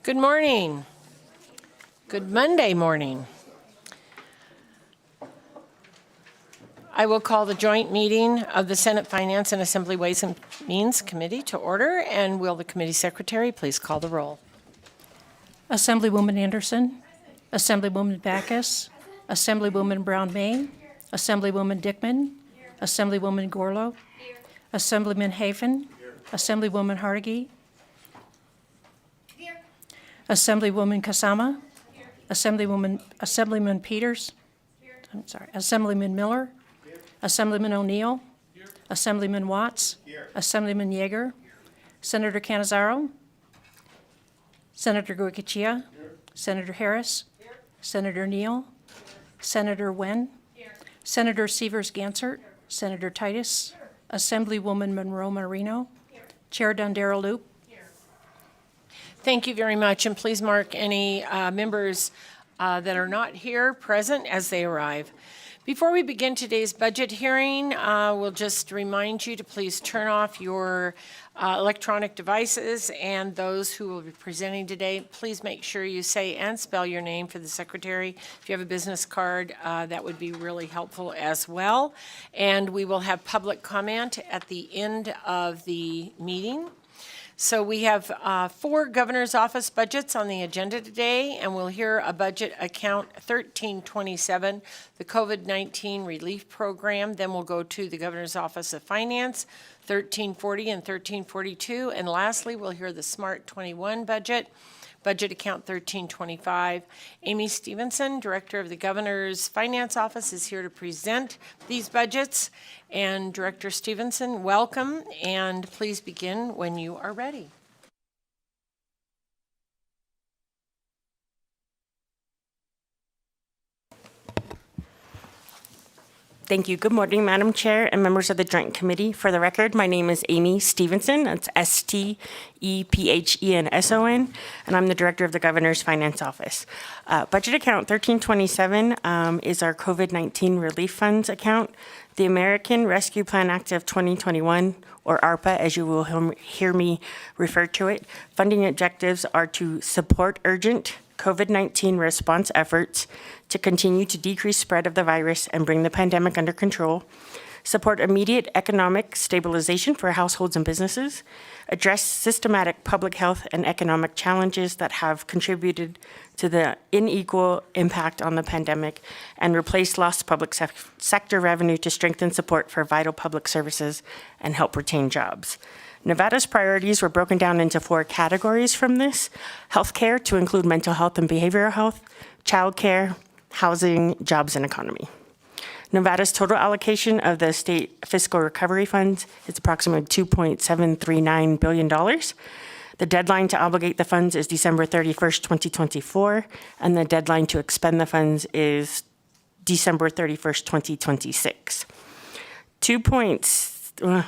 Good morning. Good Monday morning. I will call the joint meeting of the Senate Finance and Assembly Ways and Means Committee to order, and will the committee secretary please call the roll? Assemblywoman Anderson, Assemblywoman Backus, Assemblywoman Brown-Main, Assemblywoman Dickman, Assemblywoman Gorlow, Assemblyman Hafen, Assemblywoman Hargey, Assemblywoman Kasama, Assemblyman Peters, Assemblyman Miller, Assemblyman O'Neill, Assemblyman Watts, Assemblyman Yeager, Senator Canizaro, Senator Goicoechea, Senator Harris, Senator Neal, Senator Wen, Senator Severs-Gansert, Senator Titus, Assemblywoman Monroe-Marino, Chair Dondero Loop. Thank you very much, and please mark any members that are not here present as they arrive. Before we begin today's budget hearing, we'll just remind you to please turn off your electronic devices, and those who will be presenting today, please make sure you say and spell your name for the secretary. If you have a business card, that would be really helpful as well. And we will have public comment at the end of the meeting. So we have 4 governor's office budgets on the agenda today, and we'll hear a budget account 1327, the COVID-19 relief program. Then we'll go to the governor's office of finance, 1340 and 1342. And lastly, we'll hear the Smart 21 budget account 1325. Amy Stevenson, director of the governor's finance office, is here to present these budgets. And Director Stevenson, welcome, and please begin when you are ready. Thank you. Good morning, Madam Chair and members of the Joint Committee. For the record, my name is Amy Stevenson. That's S-T-E-P-H-E-N-S-O-N, and I'm the Director of the Governor's Finance Office. Budget account 1327 is our COVID-19 relief funds account. The American Rescue Plan Act of 2021, or ARPA, as you will hear me refer to it, funding objectives are to support urgent COVID-19 response efforts to continue to decrease spread of the virus and bring the pandemic under control, support immediate economic stabilization for households and businesses, address systematic public health and economic challenges that have contributed to the unequal impact on the pandemic, and replace lost public sector revenue to strengthen support for vital public services and help retain jobs. Nevada's priorities were broken down into 4 categories from this: healthcare, to include mental health and behavioral health, childcare, housing, jobs, and economy. Nevada's total allocation of the state fiscal recovery funds is approximately $2.739 billion. The deadline to obligate the funds is December 31st, 2024, and the deadline to expend the funds is December 31st, 2026.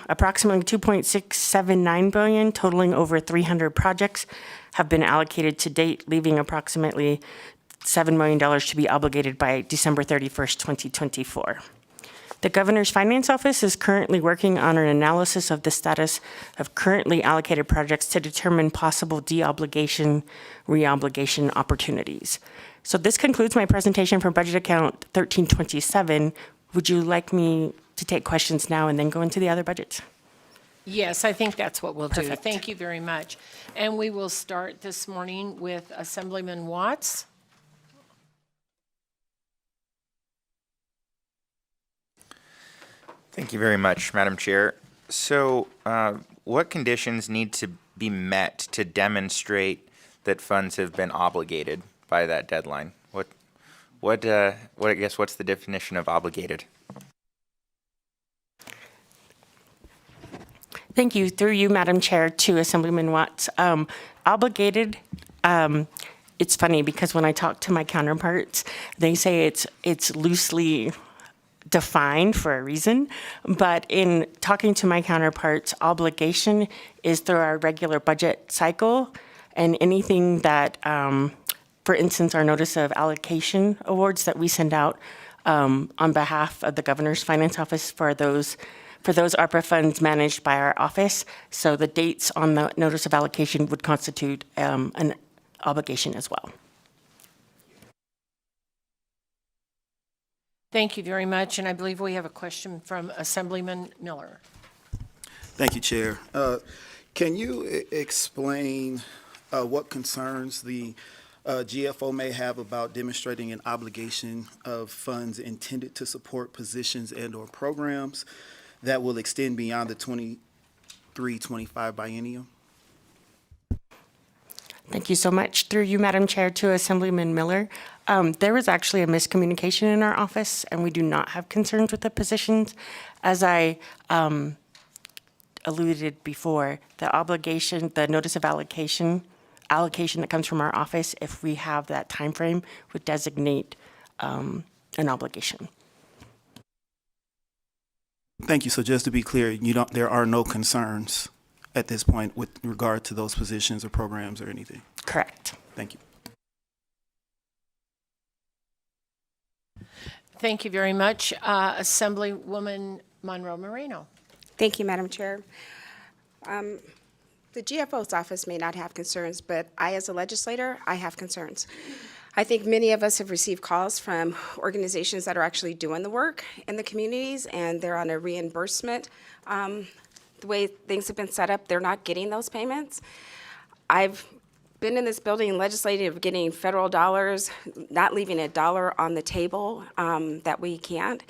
Approximately $2.679 billion, totaling over 300 projects, have been allocated to date, leaving approximately $7 million to be obligated by December 31st, 2024. The Governor's Finance Office is currently working on an analysis of the status of currently allocated projects to determine possible deobligation, reobligation opportunities. So this concludes my presentation for budget account 1327. Would you like me to take questions now and then go into the other budgets? Yes, I think that's what we'll do. Perfect. Thank you very much. And we will start this morning with Assemblyman Watts. Thank you very much, Madam Chair. So what conditions need to be met to demonstrate that funds have been obligated by that deadline? What I guess, what's the definition of obligated? Thank you. Through you, Madam Chair, to Assemblyman Watts. Obligated, it's funny because when I talk to my counterparts, they say it's loosely defined for a reason, but in talking to my counterparts, obligation is through our regular budget cycle, and anything that, for instance, our notice of allocation awards that we send out on behalf of the Governor's Finance Office for those ARPA funds managed by our office. So the dates on the notice of allocation would constitute an obligation as well. Thank you very much, and I believe we have a question from Assemblyman Miller. Thank you, Chair. Can you explain what concerns the GFO may have about demonstrating an obligation of funds intended to support positions and/or programs that will extend beyond the 23-25 biennium? Thank you so much. Through you, Madam Chair, to Assemblyman Miller. There was actually a miscommunication in our office, and we do not have concerns with the positions. As I alluded before, the obligation, the notice of allocation that comes from our office, if we have that time frame, would designate an obligation. Thank you. So just to be clear, there are no concerns at this point with regard to those positions or programs or anything? Correct. Thank you. Thank you very much. Assemblywoman Monroe Moreno. Thank you, Madam Chair. The GFO's office may not have concerns, but I, as a legislator, I have concerns. I think many of us have received calls from organizations that are actually doing the work in the communities, and they're on a reimbursement. The way things have been set up, they're not getting those payments. I've been in this building legislative, getting federal dollars, not leaving a dollar on the table that we can't.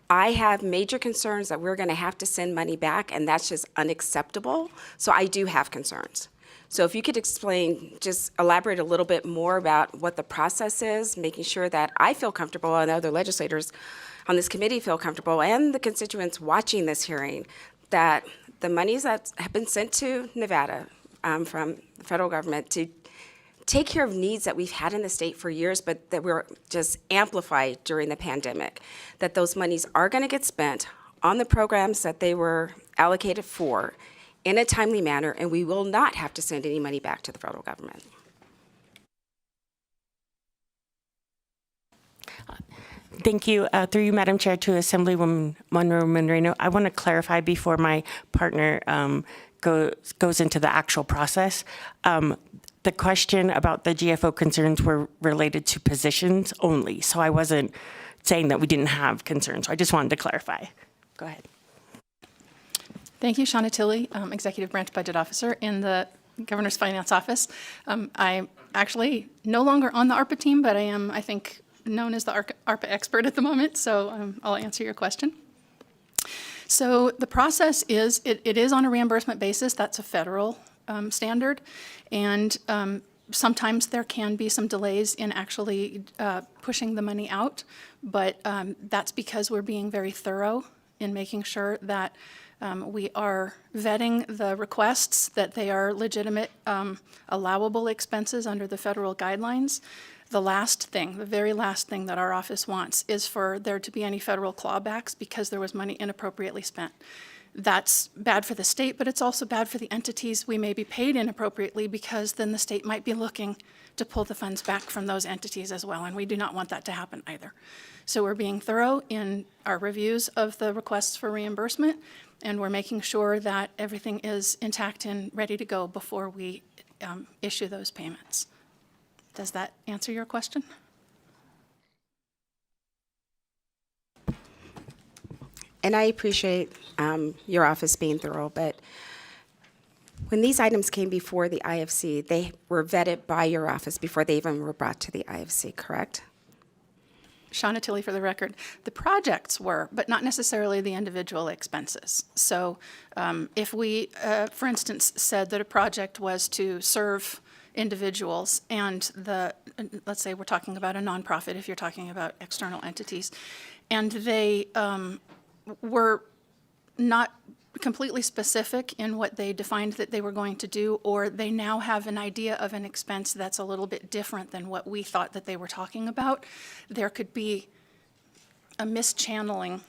I have major concerns that we're going to have to send money back, and that's just unacceptable. So I do have concerns. So if you could explain, just elaborate a little bit more about what the process is, making sure that I feel comfortable and other legislators on this committee feel comfortable, and the constituents watching this hearing, that the monies that have been sent to Nevada from the federal government to take care of needs that we've had in the state for years, but that were just amplified during the pandemic, that those monies are going to get spent on the programs that they were allocated for in a timely manner, and we will not have to send any money back to the federal government. Thank you. Through you, Madam Chair, to Assemblywoman Monroe Moreno. I want to clarify before my partner goes into the actual process. The question about the GFO concerns were related to positions only, so I wasn't saying that we didn't have concerns. I just wanted to clarify. Go ahead. Thank you, Shauna Tilley, Executive Branch Budget Officer in the Governor's Finance Office. I'm actually no longer on the ARPA team, but I am, I think, known as the ARPA expert at the moment, so I'll answer your question. So the process is, it is on a reimbursement basis. That's a federal standard, and sometimes there can be some delays in actually pushing the money out, but that's because we're being very thorough in making sure that we are vetting the requests, that they are legitimate, allowable expenses under the federal guidelines. The very last thing that our office wants is for there to be any federal clawbacks because there was money inappropriately spent. That's bad for the state, but it's also bad for the entities we may be paid inappropriately, because then the state might be looking to pull the funds back from those entities as well, and we do not want that to happen either. So we're being thorough in our reviews of the requests for reimbursement, and we're making sure that everything is intact and ready to go before we issue those payments. Does that answer your question? And I appreciate your office being thorough, but when these items came before the IFC, they were vetted by your office before they even were brought to the IFC, correct? Shauna Tilley for the record. The projects were, but not necessarily the individual expenses. So if we, for instance, said that a project was to serve individuals, and let's say we're talking about a nonprofit, if you're talking about external entities, and they were not completely specific in what they defined that they were going to do, or they now have an idea of an expense that's a little bit different than what we thought that they were talking about, there could be a mischanneling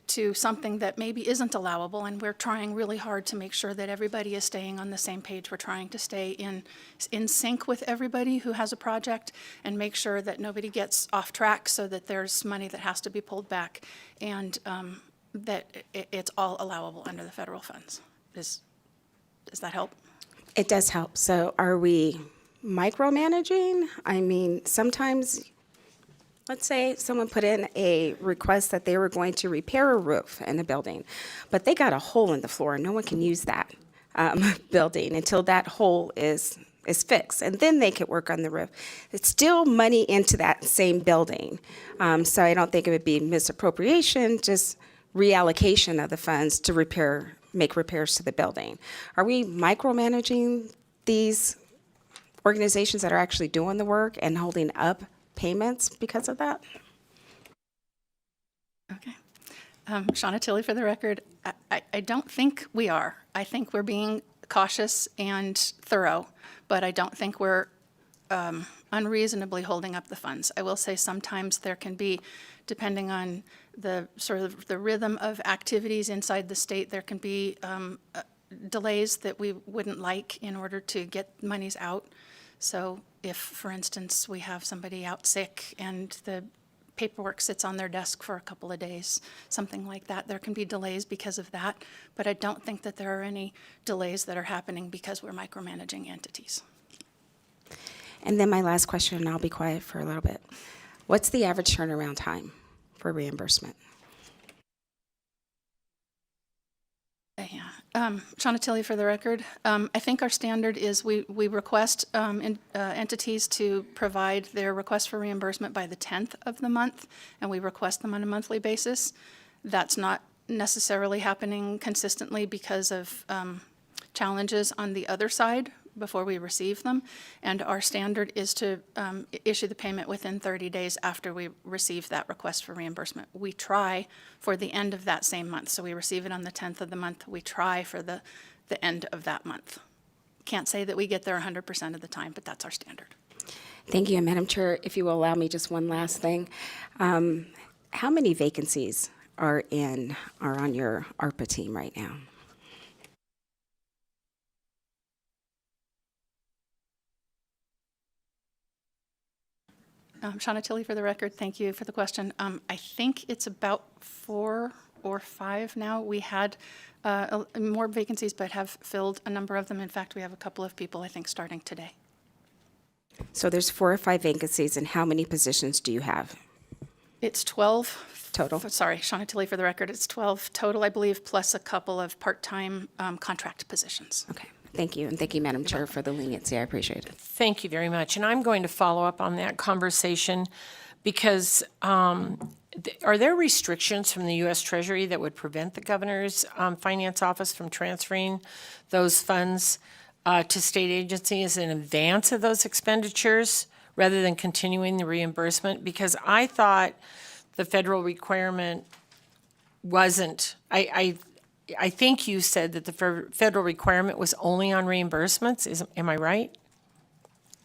to something that maybe isn't allowable, and we're trying really hard to make sure that everybody is staying on the same page. We're trying to stay in sync with everybody who has a project and make sure that nobody gets off track, so that there's money that has to be pulled back, and that it's all allowable under the federal funds. Does that help? It does help. So are we micromanaging, I mean, sometimes, let's say someone put in a request that they were going to repair a roof in the building, but they got a hole in the floor, and no one can use that building until that hole is fixed, and then they could work on the roof. It's still money into that same building. So I don't think it would be misappropriation, just reallocation of the funds to make repairs to the building. Are we micromanaging these organizations that are actually doing the work and holding up payments because of that? Okay. Shauna Tilley for the record. I don't think we are. I think we're being cautious and thorough, but I don't think we're unreasonably holding up the funds. I will say sometimes there can be, depending on the sort of the rhythm of activities inside the state, there can be delays that we wouldn't like in order to get monies out. So if, for instance, we have somebody out sick and the paperwork sits on their desk for a couple of days, something like that, there can be delays because of that. But I don't think that there are any delays that are happening because we're micromanaging entities. And then my last question, and I'll be quiet for a little bit. What's the average turnaround time for reimbursement? Yeah. Shauna Tilley for the record. I think our standard is we request entities to provide their request for reimbursement by the 10th of the month, and we request them on a monthly basis. That's not necessarily happening consistently because of challenges on the other side before we receive them, and our standard is to issue the payment within 30 days after we receive that request for reimbursement. We try for the end of that same month, so we receive it on the 10th of the month. We try for the end of that month. Can't say that we get there 100% of the time, but that's our standard. Thank you, and Madam Chair, if you will allow me just one last thing. How many vacancies are on your ARPA team right now? Shauna Tilley for the record, thank you for the question. I think it's about 4 or 5 now. We had more vacancies, but have filled a number of them. In fact, we have a couple of people, I think, starting today. So there's 4 or 5 vacancies, and how many positions do you have? It's 12. Total? Sorry, Shauna Tilley for the record. It's 12 total, I believe, plus a couple of part-time contract positions. Okay, thank you, and thank you, Madam Chair, for the leniency. I appreciate it. Thank you very much. And I'm going to follow up on that conversation because are there restrictions from the U.S. Treasury that would prevent the governor's finance office from transferring those funds to state agencies in advance of those expenditures rather than continuing the reimbursement? Because I thought the federal requirement wasn't, I think you said that the federal requirement was only on reimbursements. Am I right?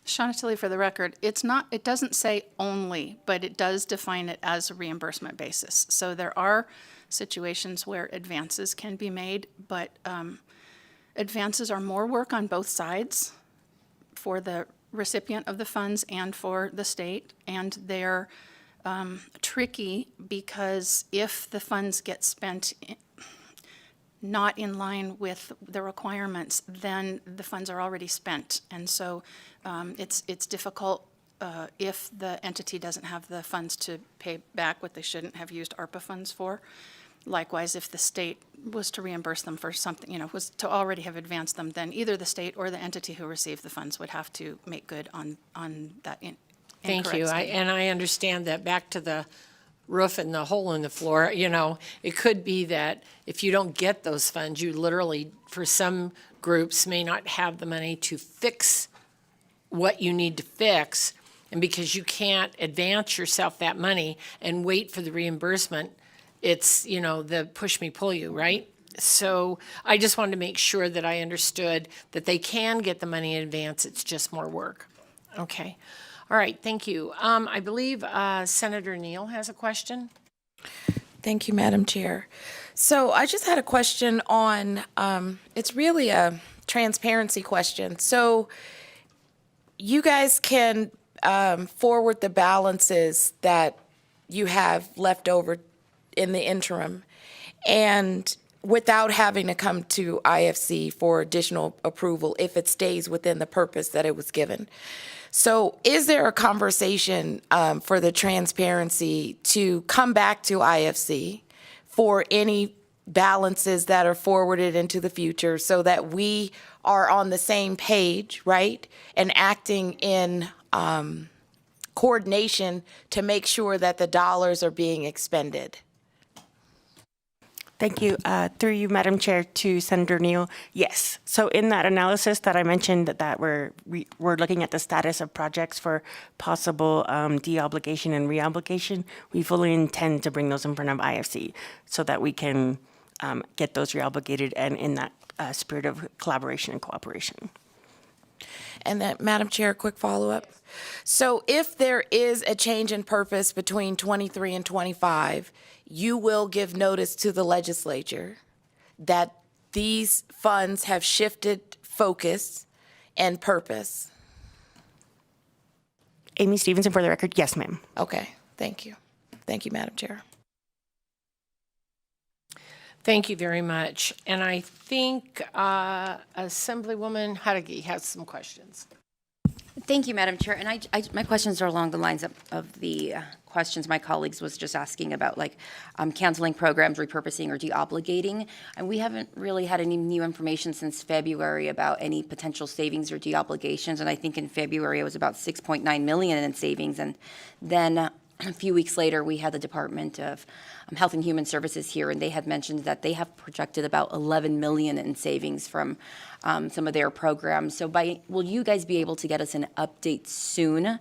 Shauna Tilley for the record, it's not, it doesn't say only, but it does define it as a reimbursement basis. So there are situations where advances can be made, but advances are more work on both sides for the recipient of the funds and for the state, and they're tricky because if the funds get spent not in line with the requirements, then the funds are already spent. And so it's difficult if the entity doesn't have the funds to pay back what they shouldn't have used ARPA funds for. Likewise, if the state was to reimburse them for something, was to already have advanced them, then either the state or the entity who received the funds would have to make good on that Thank you. incorrect statement. And I understand that. Back to the roof and the hole in the floor, it could be that if you don't get those funds, you literally, for some groups, may not have the money to fix what you need to fix. And because you can't advance yourself that money and wait for the reimbursement, it's, the push me, pull you, right? So I just wanted to make sure that I understood that they can get the money in advance. It's just more work. Okay. All right. Thank you. I believe Senator Neal has a question. Thank you, Madam Chair. So I just had a question on, it's really a transparency question. So you guys can forward the balances that you have left over in the interim. And without having to come to IFC for additional approval if it stays within the purpose that it was given. So is there a conversation for the transparency to come back to IFC for any balances that are forwarded into the future so that we are on the same page, right? And acting in coordination to make sure that the dollars are being expended? Thank you. Through you, Madam Chair, to Senator Neal. Yes. So in that analysis that I mentioned that we're looking at the status of projects for possible deobligation and reobligation, we fully intend to bring those in front of IFC so that we can get those reobligated and in that spirit of collaboration and cooperation. And then, Madam Chair, quick follow-up. So if there is a change in purpose between 23 and 25, you will give notice to the legislature that these funds have shifted focus and purpose? Amy Stevenson, for the record, yes, ma'am. Okay, thank you. Thank you, Madam Chair. Thank you very much. And I think Assemblywoman Hadagi has some questions. Thank you, Madam Chair. And my questions are along the lines of the questions my colleagues was just asking about, like canceling programs, repurposing, or deobligating. And we haven't really had any new information since February about any potential savings or deobligations. And I think in February it was about 6.9 million in savings. And then a few weeks later, we had the Department of Health and Human Services here, and they had mentioned that they have projected about 11 million in savings from some of their programs. So will you guys be able to get us an update soon?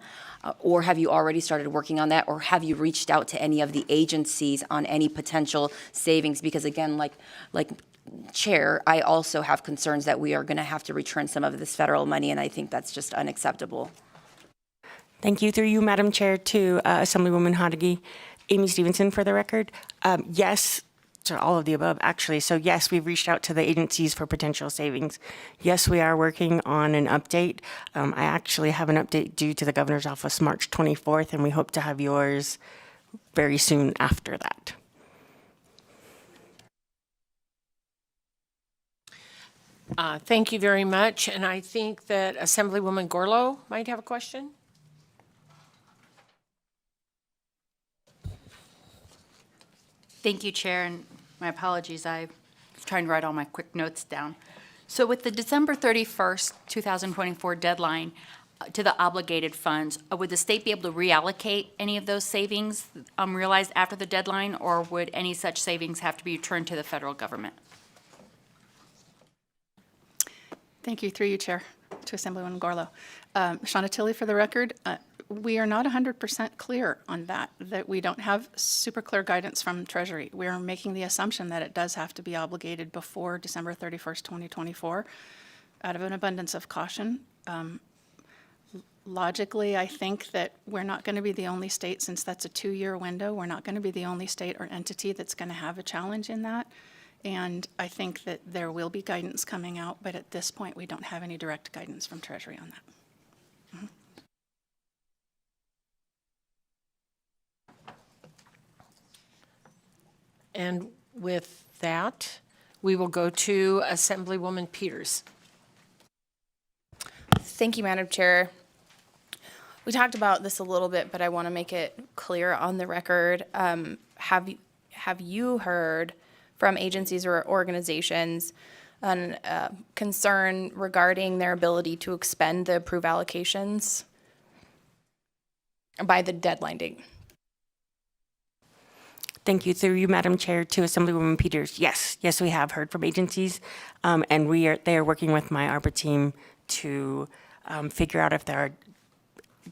Or have you already started working on that? Or have you reached out to any of the agencies on any potential savings? Because again, like Chair, I also have concerns that we are going to have to return some of this federal money, and I think that's just unacceptable. Thank you. Through you, Madam Chair, to Assemblywoman Hadagi. Amy Stevenson, for the record. Yes, to all of the above, actually. So yes, we've reached out to the agencies for potential savings. Yes, we are working on an update. I actually have an update due to the Governor's Office March 24th, and we hope to have yours very soon after that. Thank you very much. And I think that Assemblywoman Gorlow might have a question. Thank you, Chair, and my apologies. I was trying to write all my quick notes down. So with the December 31st, 2024 deadline to the obligated funds, would the state be able to reallocate any of those savings realized after the deadline, or would any such savings have to be returned to the federal government? Thank you, through you, Chair, to Assemblywoman Gorlow. Shauna Tilley, for the record, we are not 100% clear on that we don't have super clear guidance from Treasury. We are making the assumption that it does have to be obligated before December 31st, 2024, out of an abundance of caution. Logically, I think that we're not going to be the only state, since that's a 2-year window, we're not going to be the only state or entity that's going to have a challenge in that. And I think that there will be guidance coming out, but at this point, we don't have any direct guidance from Treasury on that. And with that, we will go to Assemblywoman Peters. Thank you, Madam Chair. We talked about this a little bit, but I want to make it clear on the record. Have you heard from agencies or organizations an concern regarding their ability to expend the approved allocations by the deadline date? Thank you. Through you, Madam Chair, to Assemblywoman Peters. Yes, we have heard from agencies, and they are working with my ARPA team to figure out if there are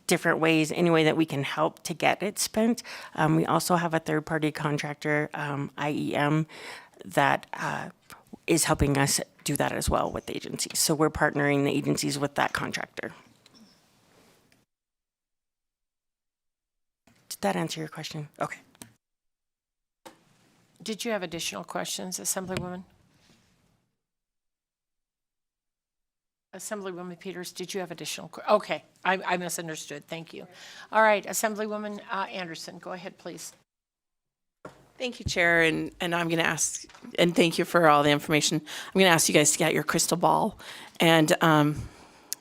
different ways, any way that we can help to get it spent. We also have a third-party contractor, IEM, that is helping us do that as well with the agencies. So we're partnering the agencies with that contractor. Did that answer your question? Okay. Did you have additional questions, Assemblywoman? Assemblywoman Peters, did you have additional? Okay, I misunderstood. Thank you. All right, Assemblywoman Anderson, go ahead, please. Thank you, Chair, and I'm going to ask, and thank you for all the information. I'm going to ask you guys to get your crystal ball, and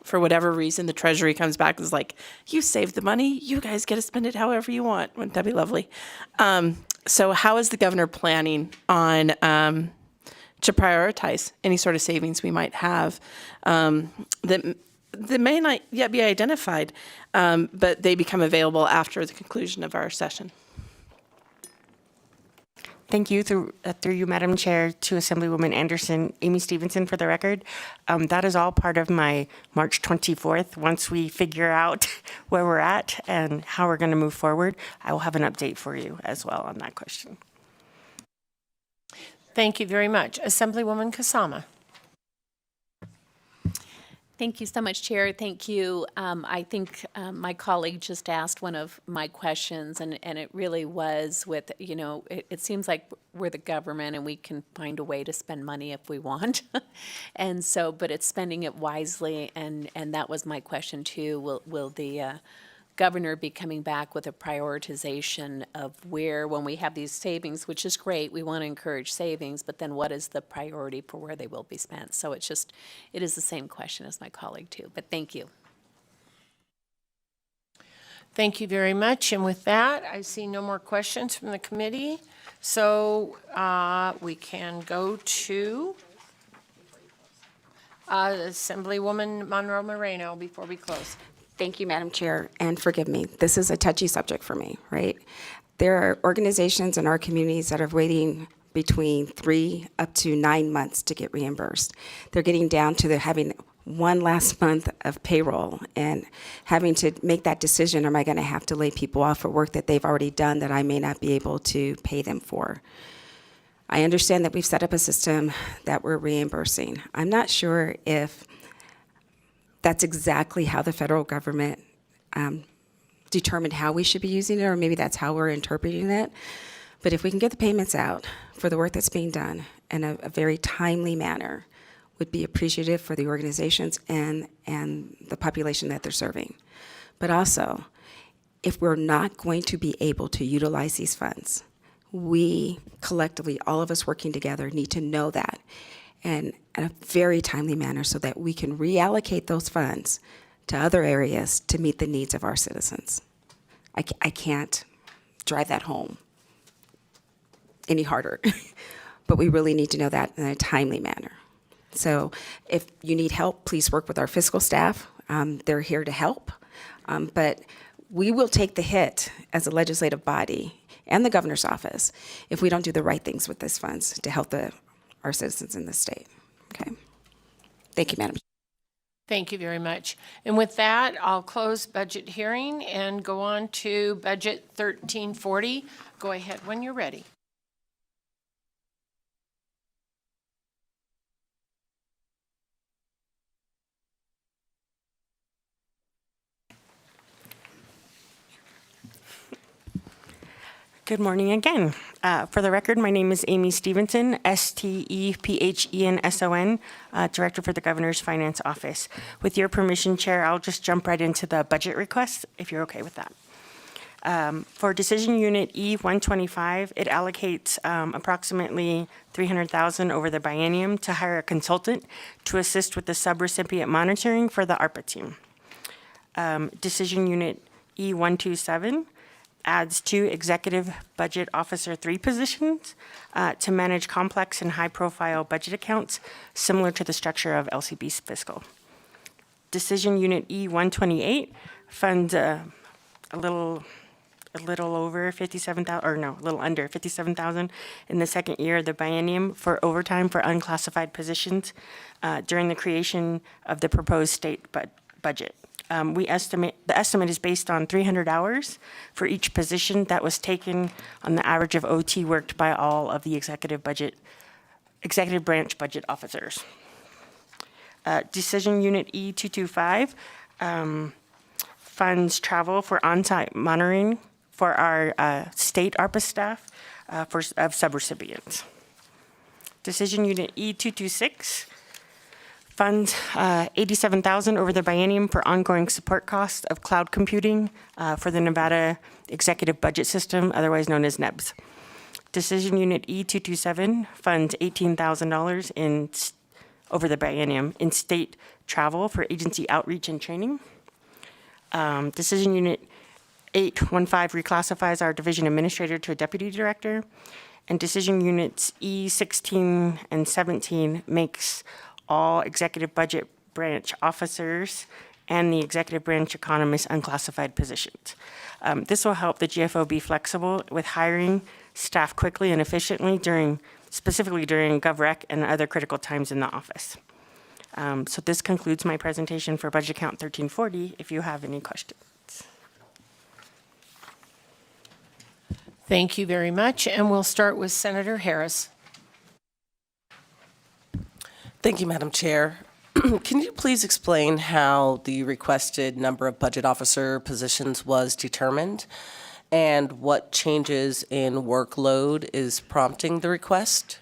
for whatever reason, the Treasury comes back and is like, you saved the money, you guys get to spend it however you want. Wouldn't that be lovely? So how is the governor planning on to prioritize any sort of savings we might have that may not yet be identified, but they become available after the conclusion of our session? Thank you, through you, Madam Chair, to Assemblywoman Anderson, Amy Stevenson, for the record. That is all part of my March 24th. Once we figure out where we're at and how we're going to move forward, I will have an update for you as well on that question. Thank you very much. Assemblywoman Kasama. Thank you so much, Chair. Thank you. I think my colleague just asked one of my questions, and it really was with, you know, it seems like we're the government and we can find a way to spend money if we want. And so, but it's spending it wisely, and that was my question too. Will the governor be coming back with a prioritization of where, when we have these savings, which is great, we want to encourage savings, but then what is the priority for where they will be spent? So it's just, it is the same question as my colleague too, but thank you. Thank you very much. And with that, I see no more questions from the committee. So we can go to Assemblywoman Monroe Moreno before we close. Thank you, Madam Chair, and forgive me. This is a touchy subject for me, right? There are organizations in our communities that are waiting between 3 up to 9 months to get reimbursed. They're getting down to having one last month of payroll and having to make that decision, am I going to have to lay people off for work that they've already done that I may not be able to pay them for? I understand that we've set up a system that we're reimbursing. I'm not sure if that's exactly how the federal government determined how we should be using it, or maybe that's how we're interpreting it. But if we can get the payments out for the work that's being done in a very timely manner, would be appreciative for the organizations and the population that they're serving. But also, if we're not going to be able to utilize these funds, we collectively, all of us working together, need to know that and in a very timely manner so that we can reallocate those funds to other areas to meet the needs of our citizens. I can't drive that home any harder, but we really need to know that in a timely manner. So if you need help, please work with our fiscal staff. They're here to help, but we will take the hit as a legislative body and the governor's office if we don't do the right things with these funds to help our citizens in the state. Okay. Thank you, Madam. Thank you very much. And with that, I'll close budget hearing and go on to budget 1340. Go ahead when you're ready. Good morning again. For the record, my name is Amy Stevenson, STEPHENSON, Director for the Governor's Finance Office. With your permission, Chair, I'll just jump right into the budget request, if you're okay with that. For Decision Unit E-125, it allocates approximately $300,000 over the biennium to hire a consultant to assist with the subrecipient monitoring for the ARPA team. Decision Unit E-127 adds 2 Executive Budget Officer 3 positions to manage complex and high-profile budget accounts, similar to the structure of LCB's fiscal. Decision Unit E-128 funds a little over 57,000, or no, a little under 57,000 in the second year of the biennium for overtime for unclassified positions during the creation of the proposed state budget. The estimate is based on 300 hours for each position that was taken on the average of OT worked by all of the executive branch budget officers. Decision Unit E-225 funds travel for on-site monitoring for our state ARPA staff of subrecipients. Decision Unit E-226 funds $87,000 over the biennium for ongoing support costs of cloud computing for the Nevada Executive Budget System, otherwise known as NEBS. Decision Unit E227 funds $18,000 over the biennium in state travel for agency outreach and training. Decision Unit 815 reclassifies our division administrator to a deputy director. And Decision Units E16 and 17 makes all executive budget branch officers and the executive branch economists unclassified positions. This will help the GFO be flexible with hiring staff quickly and efficiently specifically during GovRec and other critical times in the office. So this concludes my presentation for Budget Account 1340, if you have any questions. Thank you very much, and we'll start with Senator Harris. Thank you, Madam Chair. Can you please explain how the requested number of budget officer positions was determined and what changes in workload is prompting the request?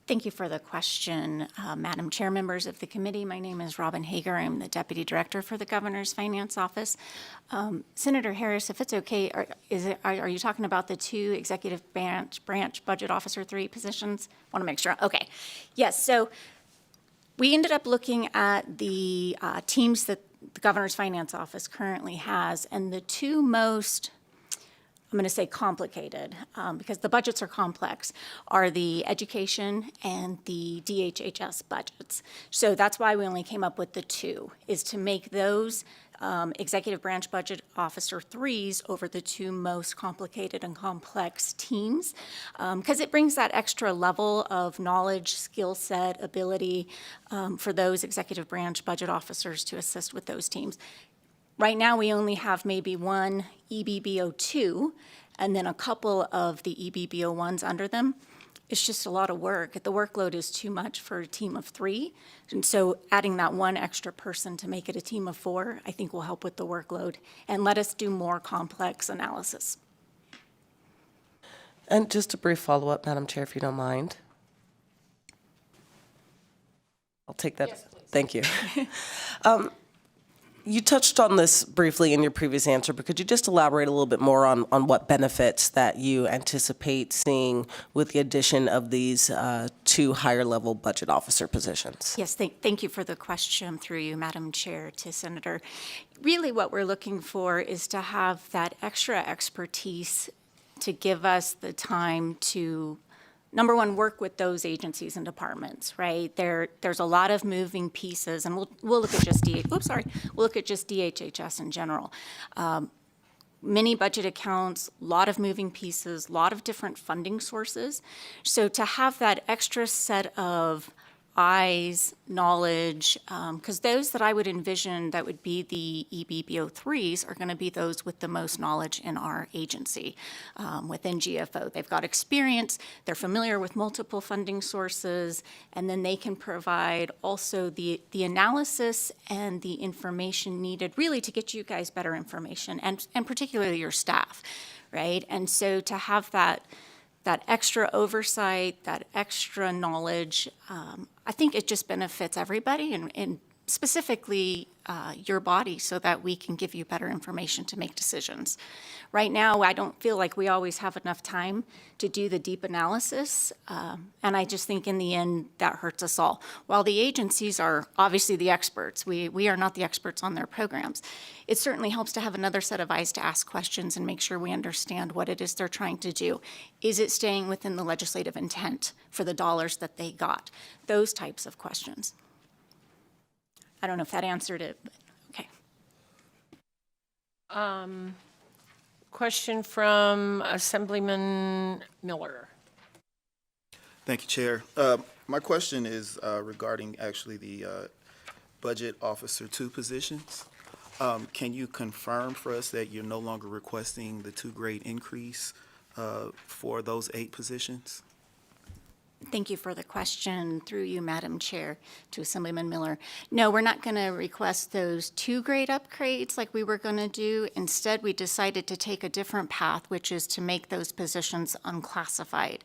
Thank you for the question, Madam Chair, members of the committee. My name is Robin Hager. I'm the Deputy Director for the Governor's Finance Office. Senator Harris, if it's okay, are you talking about the two Executive Branch Budget Officer 3 positions? Want to make sure. Okay. Yes. So we ended up looking at the teams that the Governor's Finance Office currently has, and the two most, I'm going to say complicated, because the budgets are complex, are the education and the DHHS budgets. So that's why we only came up with the two, is to make those Executive Branch Budget Officer 3s over the two most complicated and complex teams, because it brings that extra level of knowledge, skill set, ability for those Executive Branch Budget Officers to assist with those teams. Right now, we only have maybe one EBBO2 and then a couple of the EBBO1s under them. It's just a lot of work. The workload is too much for a team of 3. And so adding that one extra person to make it a team of 4, I think will help with the workload and let us do more complex analysis. And just a brief follow-up, Madam Chair, if you don't mind. I'll take that. Yes, please. Thank you. You touched on this briefly in your previous answer, but could you just elaborate a little bit more on what benefits that you anticipate seeing with the addition of these two higher-level budget officer positions? Yes, thank you for the question through you, Madam Chair, to Senator. Really what we're looking for is to have that extra expertise to give us the time to, number one, work with those agencies and departments, right? There's a lot of moving pieces, and we'll look at just we'll look at just DHHS in general. Many budget accounts, a lot of moving pieces, a lot of different funding sources. So to have that extra set of eyes, knowledge, because those that I would envision that would be the EBBO3s are going to be those with the most knowledge in our agency within GFO. They've got experience, they're familiar with multiple funding sources, and then they can provide also the analysis and the information needed really to get you guys better information, and particularly your staff, right? And so to have that extra oversight, that extra knowledge, I think it just benefits everybody and specifically your body so that we can give you better information to make decisions. Right now, I don't feel like we always have enough time to do the deep analysis, and I just think in the end that hurts us all. While the agencies are obviously the experts, we are not the experts on their programs. It certainly helps to have another set of eyes to ask questions and make sure we understand what it is they're trying to do. Is it staying within the legislative intent for the dollars that they got? Those types of questions. I don't know if that answered it, but okay. Question from Assemblyman Miller. Thank you, Chair. My question is regarding actually the Budget Officer 2 positions. Can you confirm for us that you're no longer requesting the 2-grade increase for those 8 positions? Thank you for the question through you, Madam Chair, to Assemblyman Miller. No, we're not going to request those 2-grade upgrades like we were going to do. Instead, we decided to take a different path, which is to make those positions unclassified.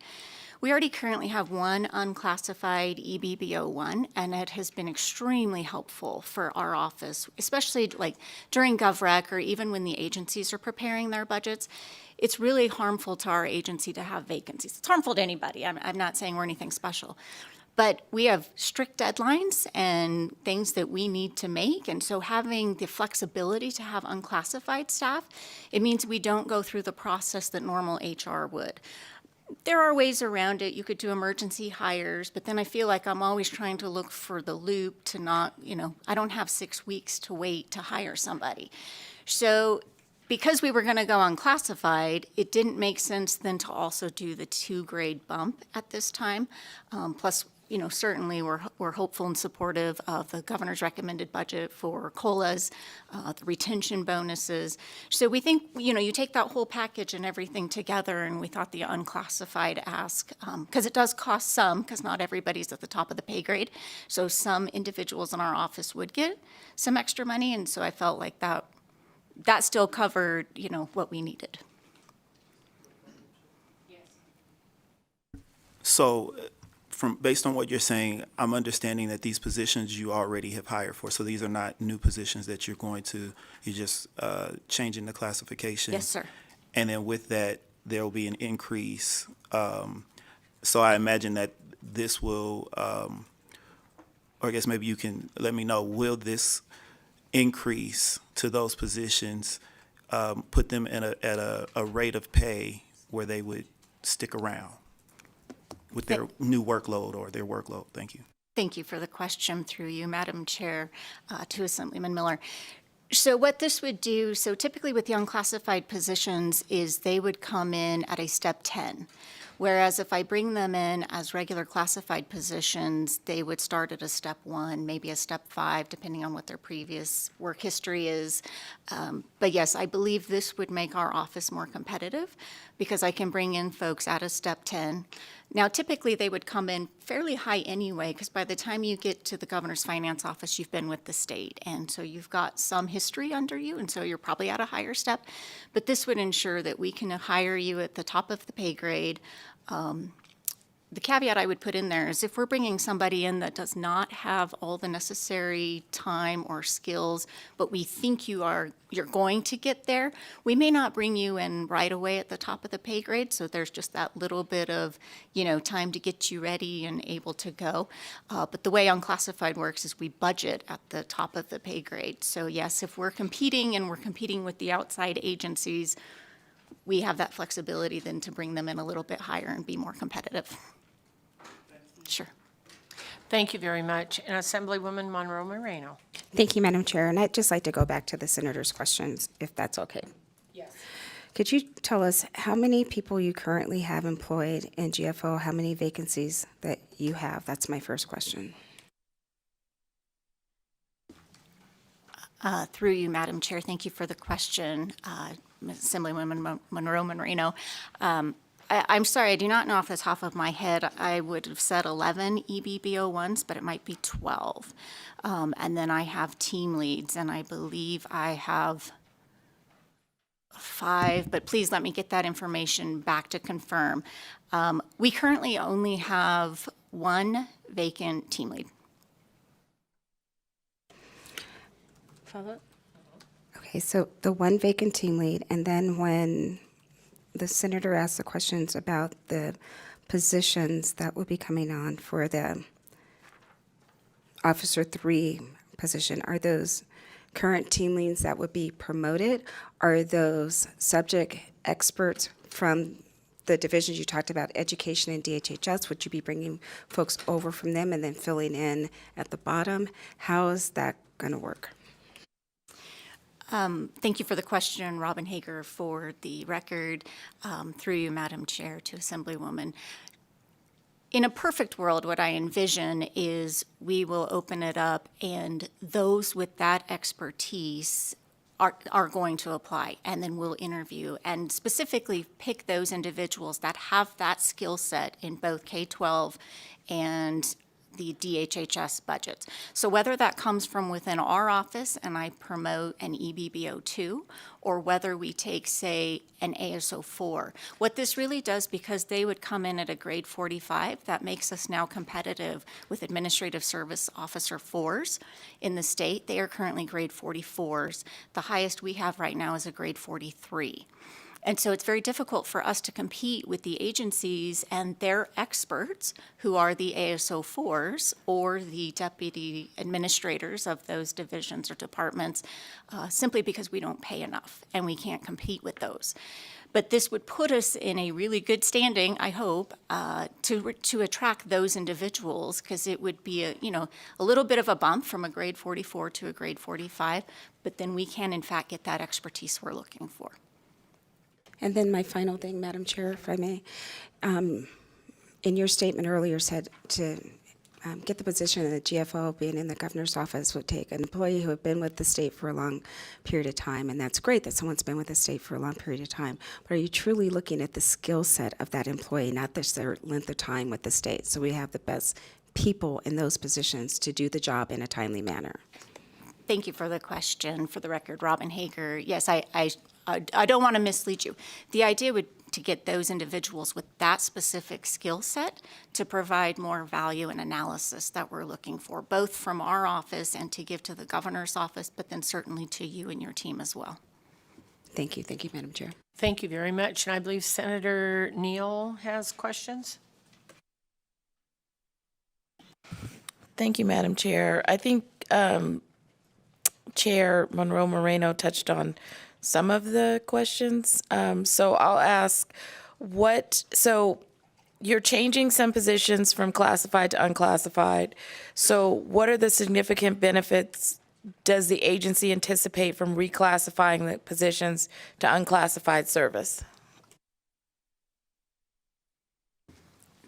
We already currently have one unclassified EBBO1, and it has been extremely helpful for our office, especially like during GovRec or even when the agencies are preparing their budgets. It's really harmful to our agency to have vacancies. It's harmful to anybody. I'm not saying we're anything special. But we have strict deadlines and things that we need to make. And so having the flexibility to have unclassified staff, it means we don't go through the process that normal HR would. There are ways around it. You could do emergency hires, but then I feel like I'm always trying to look for the loop to not, I don't have 6 weeks to wait to hire somebody. So because we were going to go unclassified, it didn't make sense then to also do the 2-grade bump at this time. Plus, certainly we're hopeful and supportive of the governor's recommended budget for COLAs, the retention bonuses. So we think, you take that whole package and everything together, and we thought the unclassified ask, because it does cost some, because not everybody's at the top of the pay grade. So some individuals in our office would get some extra money, and so I felt like that still covered, what we needed. So based on what you're saying, I'm understanding that these positions you already have hired for. So these are not new positions that you're just changing the classification. Yes, sir. And then with that, there will be an increase. So I imagine that this will, or I guess maybe you can let me know, will this increase to those positions put them at a rate of pay where they would stick around with their new workload or their workload? Thank you. Thank you for the question through you, Madam Chair, to Assemblyman Miller. So what this would do, so typically with the unclassified positions is they would come in at a step 10. Whereas if I bring them in as regular classified positions, they would start at a step 1, maybe a step 5, depending on what their previous work history is. But yes, I believe this would make our office more competitive because I can bring in folks at a step 10. Now, typically they would come in fairly high anyway, because by the time you get to the governor's finance office, you've been with the state. And so you've got some history under you, and so you're probably at a higher step. But this would ensure that we can hire you at the top of the pay grade. The caveat I would put in there is if we're bringing somebody in that does not have all the necessary time or skills, but we think you're going to get there, we may not bring you in right away at the top of the pay grade. So there's just that little bit of, time to get you ready and able to go. But the way unclassified works is we budget at the top of the pay grade. So yes, if we're competing and we're competing with the outside agencies, we have that flexibility then to bring them in a little bit higher and be more competitive. Sure. Thank you very much. And Assemblywoman Monroe Moreno. Thank you, Madam Chair. And I'd just like to go back to the senator's questions, if that's okay. Yes. Could you tell us how many people you currently have employed in GFO, how many vacancies that you have? That's my first question. Through you, Madam Chair, thank you for the question, Assemblywoman Monroe Moreno. I'm sorry, I do not know off the top of my head. I would have said 11 EBBO1s, but it might be 12. And then I have team leads, and I believe I have 5, but please let me get that information back to confirm. We currently only have 1 vacant team lead. Follow-up? Okay, so the 1 vacant team lead, and then when the senator asked the questions about the positions that will be coming on for the Officer 3 position, are those current team leads that would be promoted? Are those subject experts from the divisions you talked about, education and DHHS? Would you be bringing folks over from them and then filling in at the bottom? How is that going to work? Thank you for the question, Robin Hager, for the record, through you, Madam Chair, to Assemblywoman. In a perfect world, what I envision is we will open it up and those with that expertise are going to apply, and then we'll interview and specifically pick those individuals that have that skill set in both K-12 and the DHHS budgets. So whether that comes from within our office and I promote an EBBO2, or whether we take, say, an ASO4. What this really does, because they would come in at a grade 45, that makes us now competitive with Administrative Service Officer 4s in the state. They are currently grade 44s. The highest we have right now is a grade 43. And so it's very difficult for us to compete with the agencies and their experts, who are the ASO4s or the deputy administrators of those divisions or departments, simply because we don't pay enough and we can't compete with those. But this would put us in a really good standing, I hope, to attract those individuals, because it would be a little bit of a bump from a grade 44 to a grade 45, but then we can in fact get that expertise we're looking for. And then my final thing, Madam Chair, if I may. In your statement earlier said to get the position of the GFO being in the governor's office would take an employee who had been with the state for a long period of time, and that's great that someone's been with the state for a long period of time, but are you truly looking at the skill set of that employee, not just their length of time with the state, so we have the best people in those positions to do the job in a timely manner? Thank you for the question. For the record, Robin Hager. Yes, I don't want to mislead you. The idea would to get those individuals with that specific skill set to provide more value and analysis that we're looking for, both from our office and to give to the governor's office, but then certainly to you and your team as well. Thank you. Thank you, Madam Chair. Thank you very much. And I believe Senator Neal has questions. Thank you, Madam Chair. I think Chair Monroe Moreno touched on some of the questions. So I'll ask so you're changing some positions from classified to unclassified. So what are the significant benefits does the agency anticipate from reclassifying the positions to unclassified service?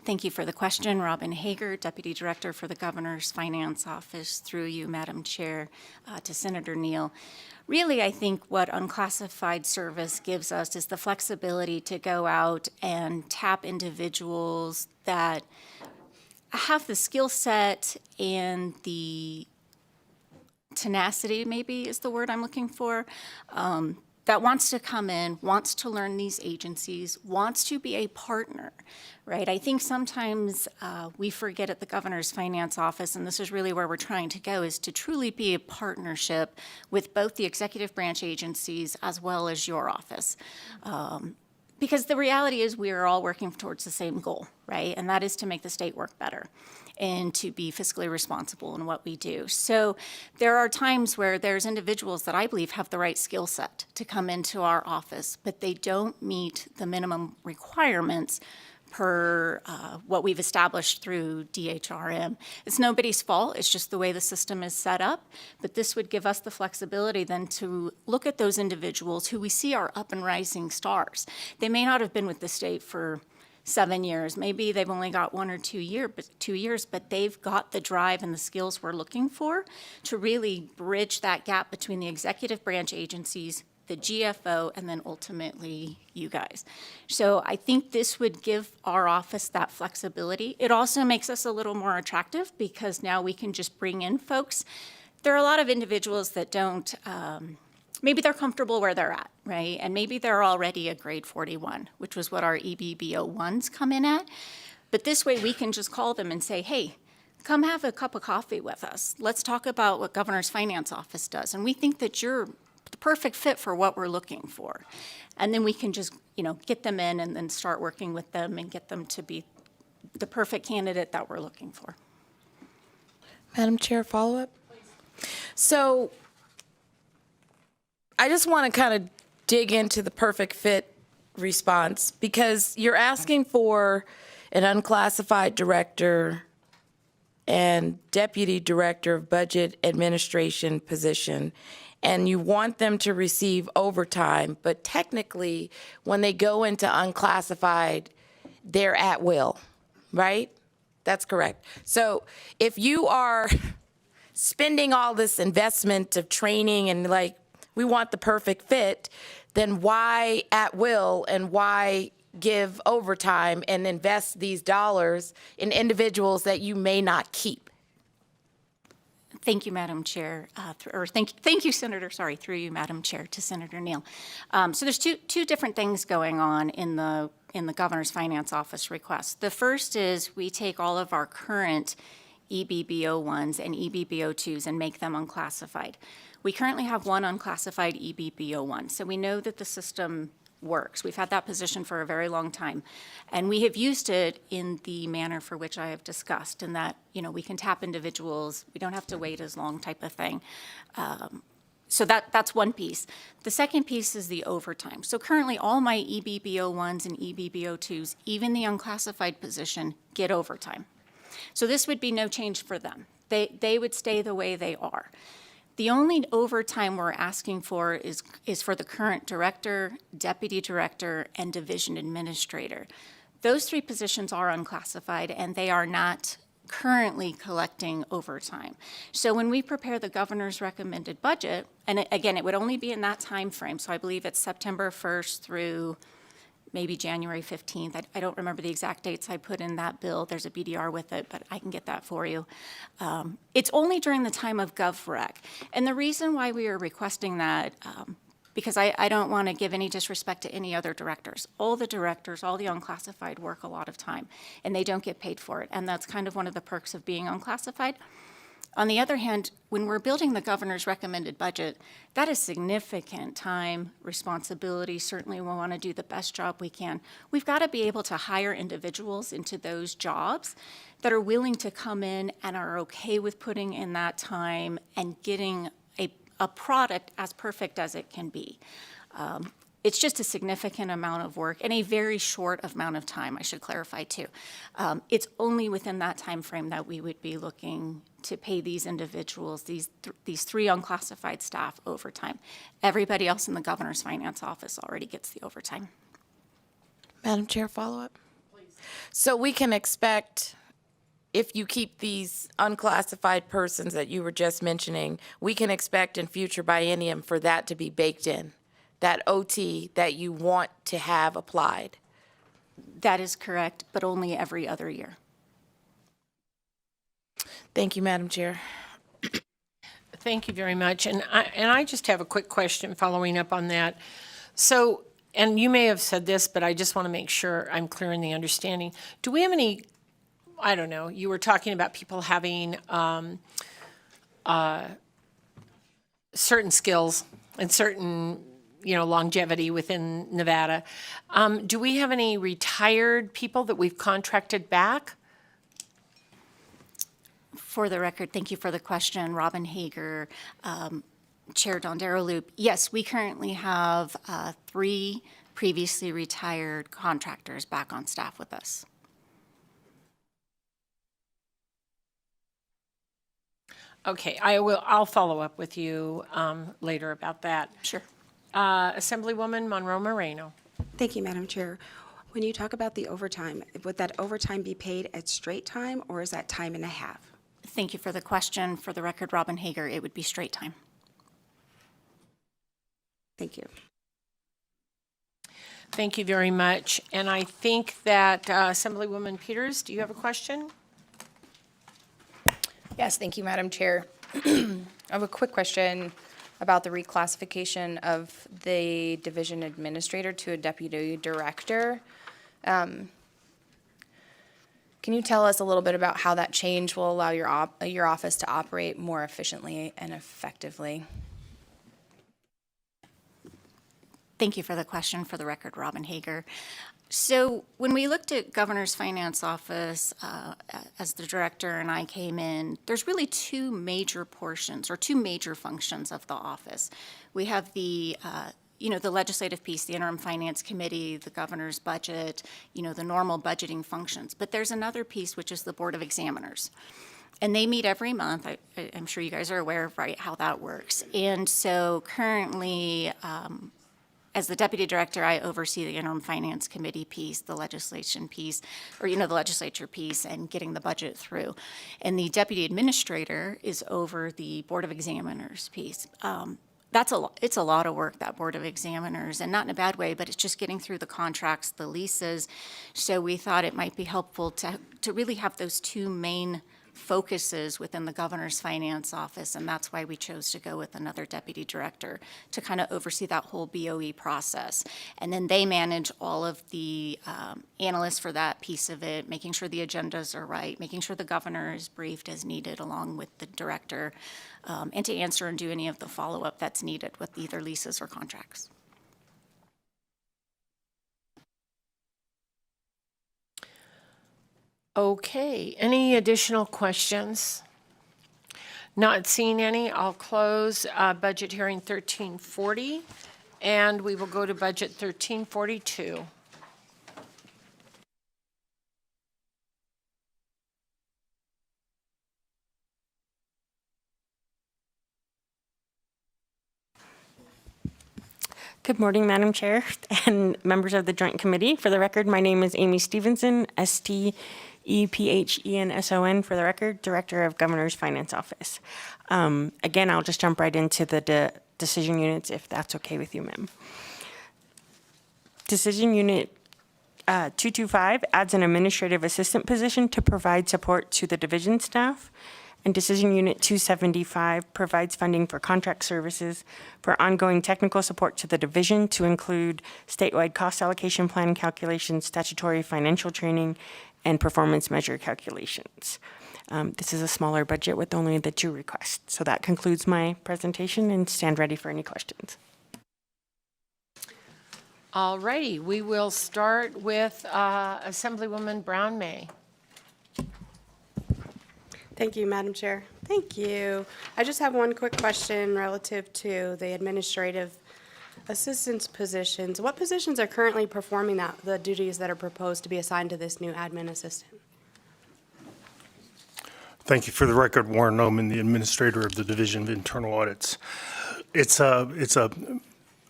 Thank you for the question. Robin Hager, Deputy Director for the Governor's Finance Office, through you, Madam Chair, to Senator Neal. Really, I think what unclassified service gives us is the flexibility to go out and tap individuals that have the skill set and the tenacity, maybe is the word I'm looking for, that wants to come in, wants to learn these agencies, wants to be a partner, right? I think sometimes we forget at the Governor's Finance Office, and this is really where we're trying to go, is to truly be a partnership with both the executive branch agencies as well as your office. Because the reality is we are all working towards the same goal, right? And that is to make the state work better and to be fiscally responsible in what we do. So there are times where there's individuals that I believe have the right skill set to come into our office, but they don't meet the minimum requirements per what we've established through DHRM. It's nobody's fault, it's just the way the system is set up, but this would give us the flexibility then to look at those individuals who we see are up and rising stars. They may not have been with the state for 7 years, maybe they've only got 1 or 2 years, but they've got the drive and the skills we're looking for to really bridge that gap between the executive branch agencies, the GFO, and then ultimately you guys. So I think this would give our office that flexibility. It also makes us a little more attractive because now we can just bring in folks. There are a lot of individuals that don't, maybe they're comfortable where they're at, right? And maybe they're already a grade 41, which was what our EBBO1s come in at. But this way we can just call them and say, hey, come have a cup of coffee with us. Let's talk about what Governor's Finance Office does. And we think that you're the perfect fit for what we're looking for. And then we can just, get them in and then start working with them and get them to be the perfect candidate that we're looking for. Madam Chair, follow-up? So I just want to kind of dig into the perfect fit response because you're asking for an unclassified director and deputy director of budget administration position, and you want them to receive overtime, but technically, when they go into unclassified, they're at will, right? That's correct. So if you are spending all this investment of training and we want the perfect fit, then why at will and why give overtime and invest these dollars in individuals that you may not keep? Thank you, Madam Chair, thank you, Senator, sorry, through you, Madam Chair, to Senator Neal. So there's two different things going on in the Governor's Finance Office request. The first is we take all of our current EBBO1s and EBBO2s and make them unclassified. We currently have one unclassified EBBO1, so we know that the system works. We've had that position for a very long time, and we have used it in the manner for which I have discussed, in that, we can tap individuals, we don't have to wait as long type of thing. So that's one piece. The second piece is the overtime. So currently, all my EBBO1s and EBBO2s, even the unclassified position, get overtime. So this would be no change for them. They would stay the way they are. The only overtime we're asking for is for the current director, deputy director, and division administrator. Those three positions are unclassified, and they are not currently collecting overtime. So when we prepare the governor's recommended budget, and again, it would only be in that time frame, so I believe it's September 1st through maybe January 15th. I don't remember the exact dates I put in that bill. There's a BDR with it, but I can get that for you. It's only during the time of GovRec. And the reason why we are requesting that, because I don't want to give any disrespect to any other directors. All the directors, all the unclassified work a lot of time, and they don't get paid for it. And that's kind of one of the perks of being unclassified. On the other hand, when we're building the governor's recommended budget, that is significant time, responsibility. Certainly we want to do the best job we can. We've got to be able to hire individuals into those jobs that are willing to come in and are okay with putting in that time and getting a product as perfect as it can be. It's just a significant amount of work in a very short amount of time, I should clarify too. It's only within that time frame that we would be looking to pay these individuals, these three unclassified staff, overtime. Everybody else in the governor's finance office already gets the overtime. Madam Chair, follow-up? So we can expect, if you keep these unclassified persons that you were just mentioning, we can expect in future biennium for that to be baked in, that OT that you want to have applied? That is correct, but only every other year. Thank you, Madam Chair. Thank you very much. And I just have a quick question following up on that. So, and you may have said this, but I just want to make sure I'm clear in the understanding. Do we have any, I don't know, you were talking about people having certain skills and certain, longevity within Nevada. Do we have any retired people that we've contracted back? For the record, thank you for the question, Robin Hager, Chair Dondero Loop. Yes, we currently have 3 previously retired contractors back on staff with us. Okay, I'll follow up with you later about that. Sure. Assemblywoman Monroe Moreno. Thank you, Madam Chair. When you talk about the overtime, would that overtime be paid at straight time, or is that time and a half? Thank you for the question. For the record, Robin Hager, it would be straight time. Thank you. Thank you very much. And I think that Assemblywoman Peters, do you have a question? Yes, thank you, Madam Chair. I have a quick question about the reclassification of the division administrator to a deputy director. Can you tell us a little bit about how that change will allow your office to operate more efficiently and effectively? Thank you for the question. For the record, Robin Hager. So when we looked at Governor's Finance Office as the director and I came in, there's really 2 major portions or 2 major functions of the office. We have the the legislative piece, the interim finance committee, the governor's budget, the normal budgeting functions. But there's another piece, which is the Board of Examiners. And they meet every month. I'm sure you guys are aware of, right, how that works. And so currently, as the deputy director, I oversee the interim finance committee piece, the legislation piece, or the legislature piece, and getting the budget through. And the deputy administrator is over the Board of Examiners piece. it's a lot of work, that Board of Examiners, and not in a bad way, but it's just getting through the contracts, the leases. So we thought it might be helpful to really have those two main focuses within the governor's finance office, and that's why we chose to go with another deputy director to kind of oversee that whole BOE process. And then they manage all of the analysts for that piece of it, making sure the agendas are right, making sure the governor is briefed as needed along with the director, and to answer and do any of the follow-up that's needed with either leases or contracts. Okay, any additional questions? Not seeing any, I'll close budget hearing 1340, and we will go to budget 1342. Good morning, Madam Chair and members of the Joint Committee. For the record, my name is Amy Stevenson, STEPHENSON, for the record, Director of Governor's Finance Office. Again, I'll just jump right into the decision units if that's okay with you, ma'am. Decision Unit 225 adds an administrative assistant position to provide support to the division staff. And Decision Unit 275 provides funding for contract services for ongoing technical support to the division to include statewide cost allocation plan calculations, statutory financial training, and performance measure calculations. This is a smaller budget with only the 2 requests. So that concludes my presentation, and stand ready for any questions. All righty, we will start with Assemblywoman Brown-May. Thank you, Madam Chair. Thank you. I just have one quick question relative to the administrative assistance positions. What positions are currently performing the duties that are proposed to be assigned to this new admin assistant? Thank you. For the record, Warren Noman, the Administrator of the Division of Internal Audits. It's a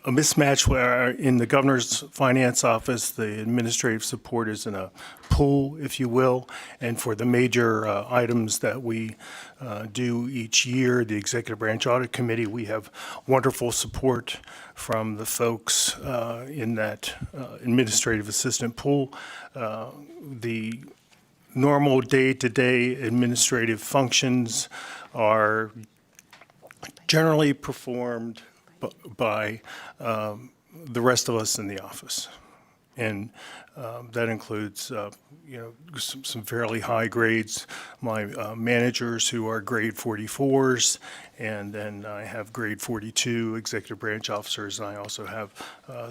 mismatch where in the Governor's Finance Office, the administrative support is in a pool, if you will, and for the major items that we do each year, the Executive Branch Audit Committee, we have wonderful support from the folks in that administrative assistant pool. The normal day-to-day administrative functions are generally performed by the rest of us in the office. And that includes, some fairly high grades. My managers who are grade 44s, and then I have grade 42 executive branch officers, and I also have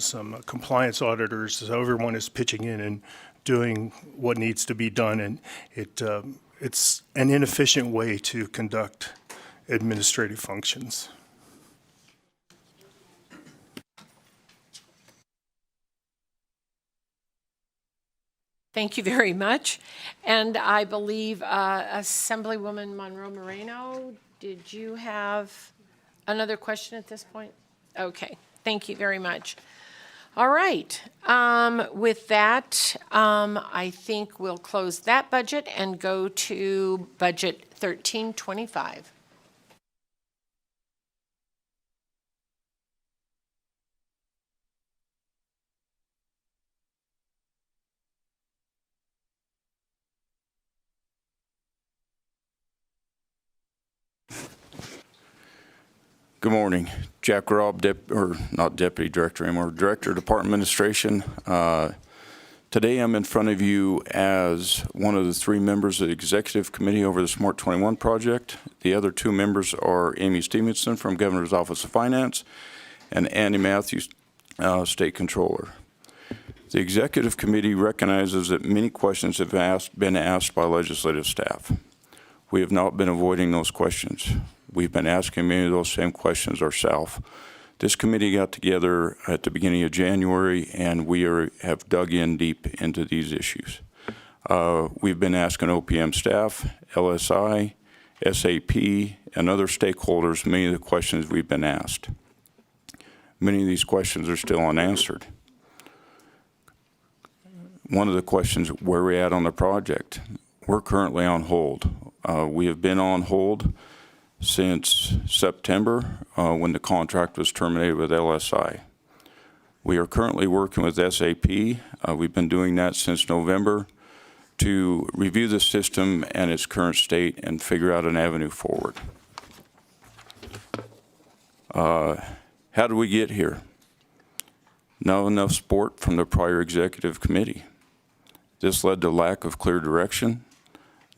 some compliance auditors. So everyone is pitching in and doing what needs to be done, and it's an inefficient way to conduct administrative functions. Thank you very much. And I believe Assemblywoman Monroe Moreno, did you have another question at this point? Okay, thank you very much. All right, with that, I think we'll close that budget and go to budget 1325. Good morning. Jack Robb, not Deputy Director anymore, Director of Department Administration. Today I'm in front of you as one of the 3 members of the Executive Committee over the Smart 21 project. The other 2 members are Amy Stevenson from Governor's Office of Finance and Andy Matthews, State Controller. The Executive Committee recognizes that many questions have been asked by legislative staff. We have not been avoiding those questions. We've been asking many of those same questions ourselves. This committee got together at the beginning of January, and we have dug in deep into these issues. We've been asking OPM staff, LSI, SAP, and other stakeholders many of the questions we've been asked. Many of these questions are still unanswered. One of the questions, where we're at on the project. We're currently on hold. We have been on hold since September when the contract was terminated with LSI. We are currently working with SAP. We've been doing that since November to review the system and its current state and figure out an avenue forward. How did we get here? Not enough support from the prior executive committee. This led to lack of clear direction,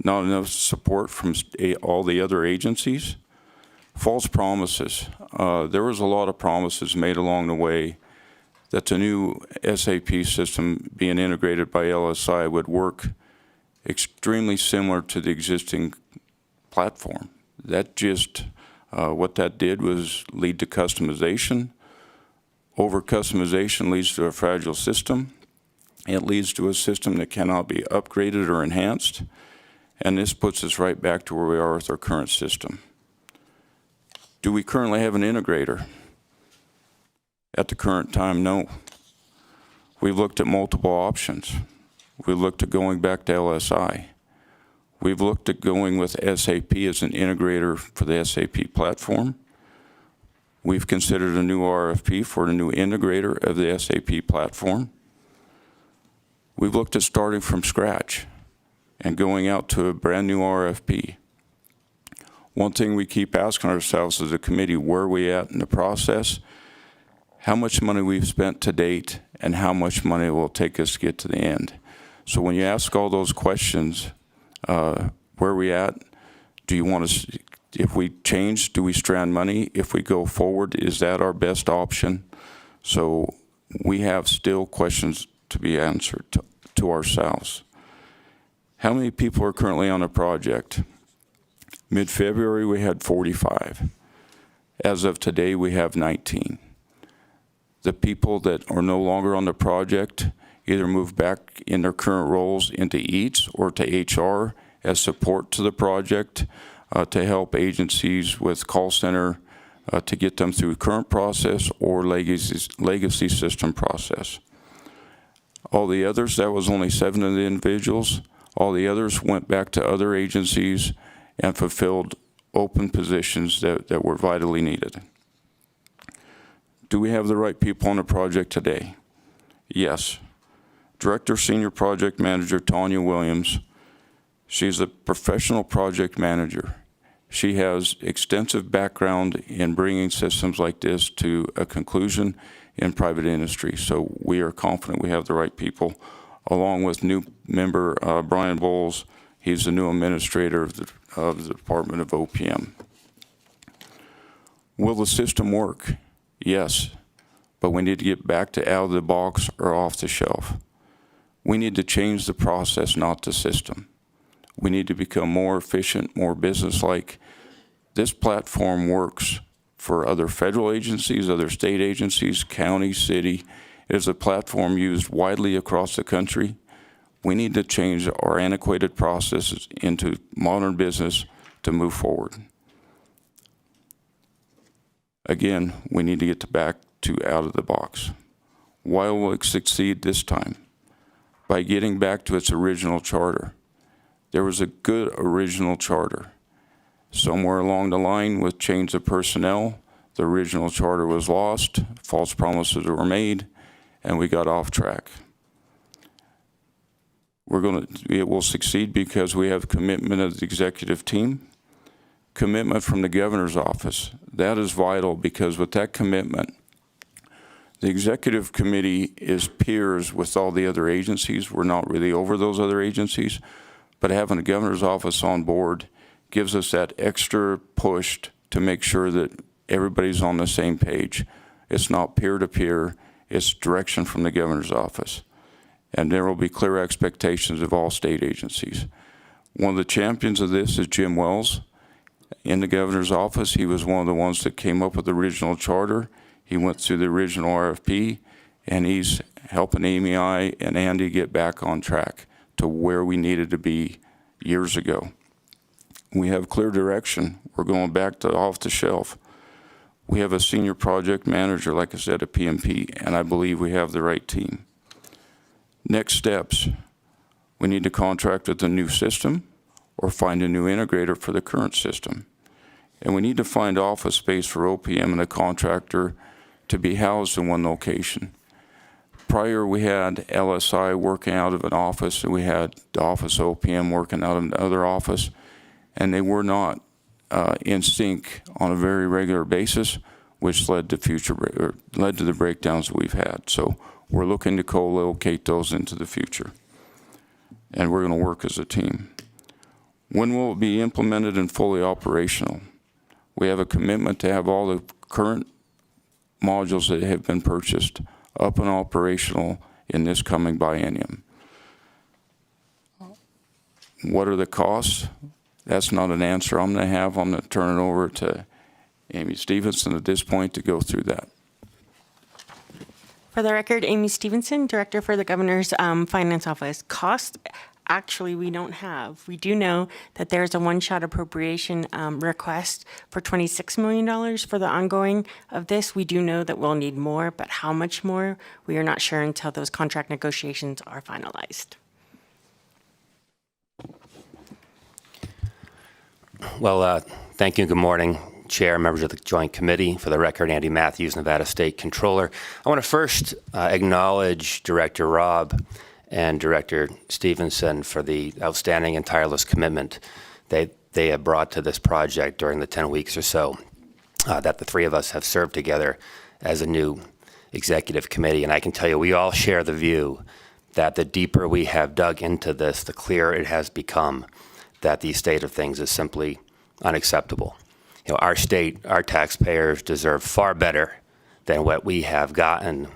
not enough support from all the other agencies, false promises. There was a lot of promises made along the way that the new SAP system being integrated by LSI would work extremely similar to the existing platform. That just, what that did was lead to customization. Over customization leads to a fragile system. It leads to a system that cannot be upgraded or enhanced. And this puts us right back to where we are with our current system. Do we currently have an integrator? At the current time, no. We've looked at multiple options. We've looked at going back to LSI. We've looked at going with SAP as an integrator for the SAP platform. We've considered a new RFP for a new integrator of the SAP platform. We've looked at starting from scratch and going out to a brand new RFP. One thing we keep asking ourselves as a committee, where are we at in the process? How much money we've spent to date and how much money it will take us to get to the end. So when you ask all those questions, where are we at? Do you want to, if we change, do we strand money? If we go forward, is that our best option? So we have still questions to be answered to ourselves. How many people are currently on the project? Mid-February, we had 45. As of today, we have 19. The people that are no longer on the project either move back in their current roles into EATS or to HR as support to the project to help agencies with call center to get them through current process or legacy system process. All the others, that was only 7 of the individuals. All the others went back to other agencies and fulfilled open positions that were vitally needed. Do we have the right people on the project today? Yes. Director Senior Project Manager Tanya Williams, she's a professional project manager. She has extensive background in bringing systems like this to a conclusion in private industry. So we are confident we have the right people, along with new member Brian Bowles. He's the new administrator of the Department of OPM. Will the system work? Yes, but we need to get back to out of the box or off the shelf. We need to change the process, not the system. We need to become more efficient, more business-like. This platform works for other federal agencies, other state agencies, county, city. It is a platform used widely across the country. We need to change our antiquated processes into modern business to move forward. Again, we need to get back to out of the box. Why will it succeed this time? By getting back to its original charter. There was a good original charter. Somewhere along the line with change of personnel, the original charter was lost, false promises were made, and we got off track. It will succeed because we have commitment of the executive team, commitment from the governor's office. That is vital because with that commitment, the executive committee is peers with all the other agencies. We're not really over those other agencies, but having the governor's office on board gives us that extra push to make sure that everybody's on the same page. It's not peer-to-peer, it's direction from the governor's office. And there will be clear expectations of all state agencies. One of the champions of this is Jim Wells. In the governor's office, he was one of the ones that came up with the original charter. He went through the original RFP, and he's helping Amy, I, and Andy get back on track to where we needed to be years ago. We have clear direction. We're going back to off the shelf. We have a senior project manager, like I said, a PMP, and I believe we have the right team. Next steps, we need to contract with a new system or find a new integrator for the current system. And we need to find office space for OPM and a contractor to be housed in one location. Prior, we had LSI working out of an office, and we had the office OPM working out of another office, and they were not in sync on a very regular basis, which led to the breakdowns that we've had. So we're looking to co-locate those into the future, and we're going to work as a team. When will it be implemented and fully operational? We have a commitment to have all the current modules that have been purchased up and operational in this coming biennium. What are the costs? That's not an answer I'm going to have. I'm going to turn it over to Amy Stevenson at this point to go through that. For the record, Amy Stevenson, Director for the Governor's Finance Office. Cost, actually, we don't have. We do know that there's a one-shot appropriation request for $26 million for the ongoing of this. We do know that we'll need more, but how much more, we are not sure until those contract negotiations are finalized. Well, thank you. Good morning, Chair, members of the Joint Committee. For the record, Andy Matthews, Nevada State Controller. I want to first acknowledge Director Robb and Director Stevenson for the outstanding and tireless commitment they have brought to this project during the 10 weeks or so that the three of us have served together as a new executive committee. And I can tell you, we all share the view that the deeper we have dug into this, the clearer it has become that the state of things is simply unacceptable. You know, our state, our taxpayers deserve far better than what we have gotten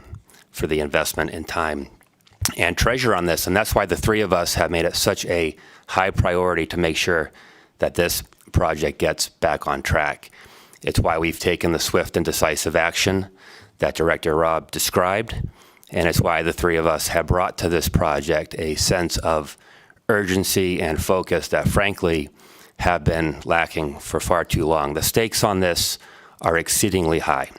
for the investment in time and treasure on this. And that's why the three of us have made it such a high priority to make sure that this project gets back on track. It's why we've taken the swift and decisive action that Director Robb described. And it's why the three of us have brought to this project a sense of urgency and focus that, frankly, have been lacking for far too long. The stakes on this are exceedingly high.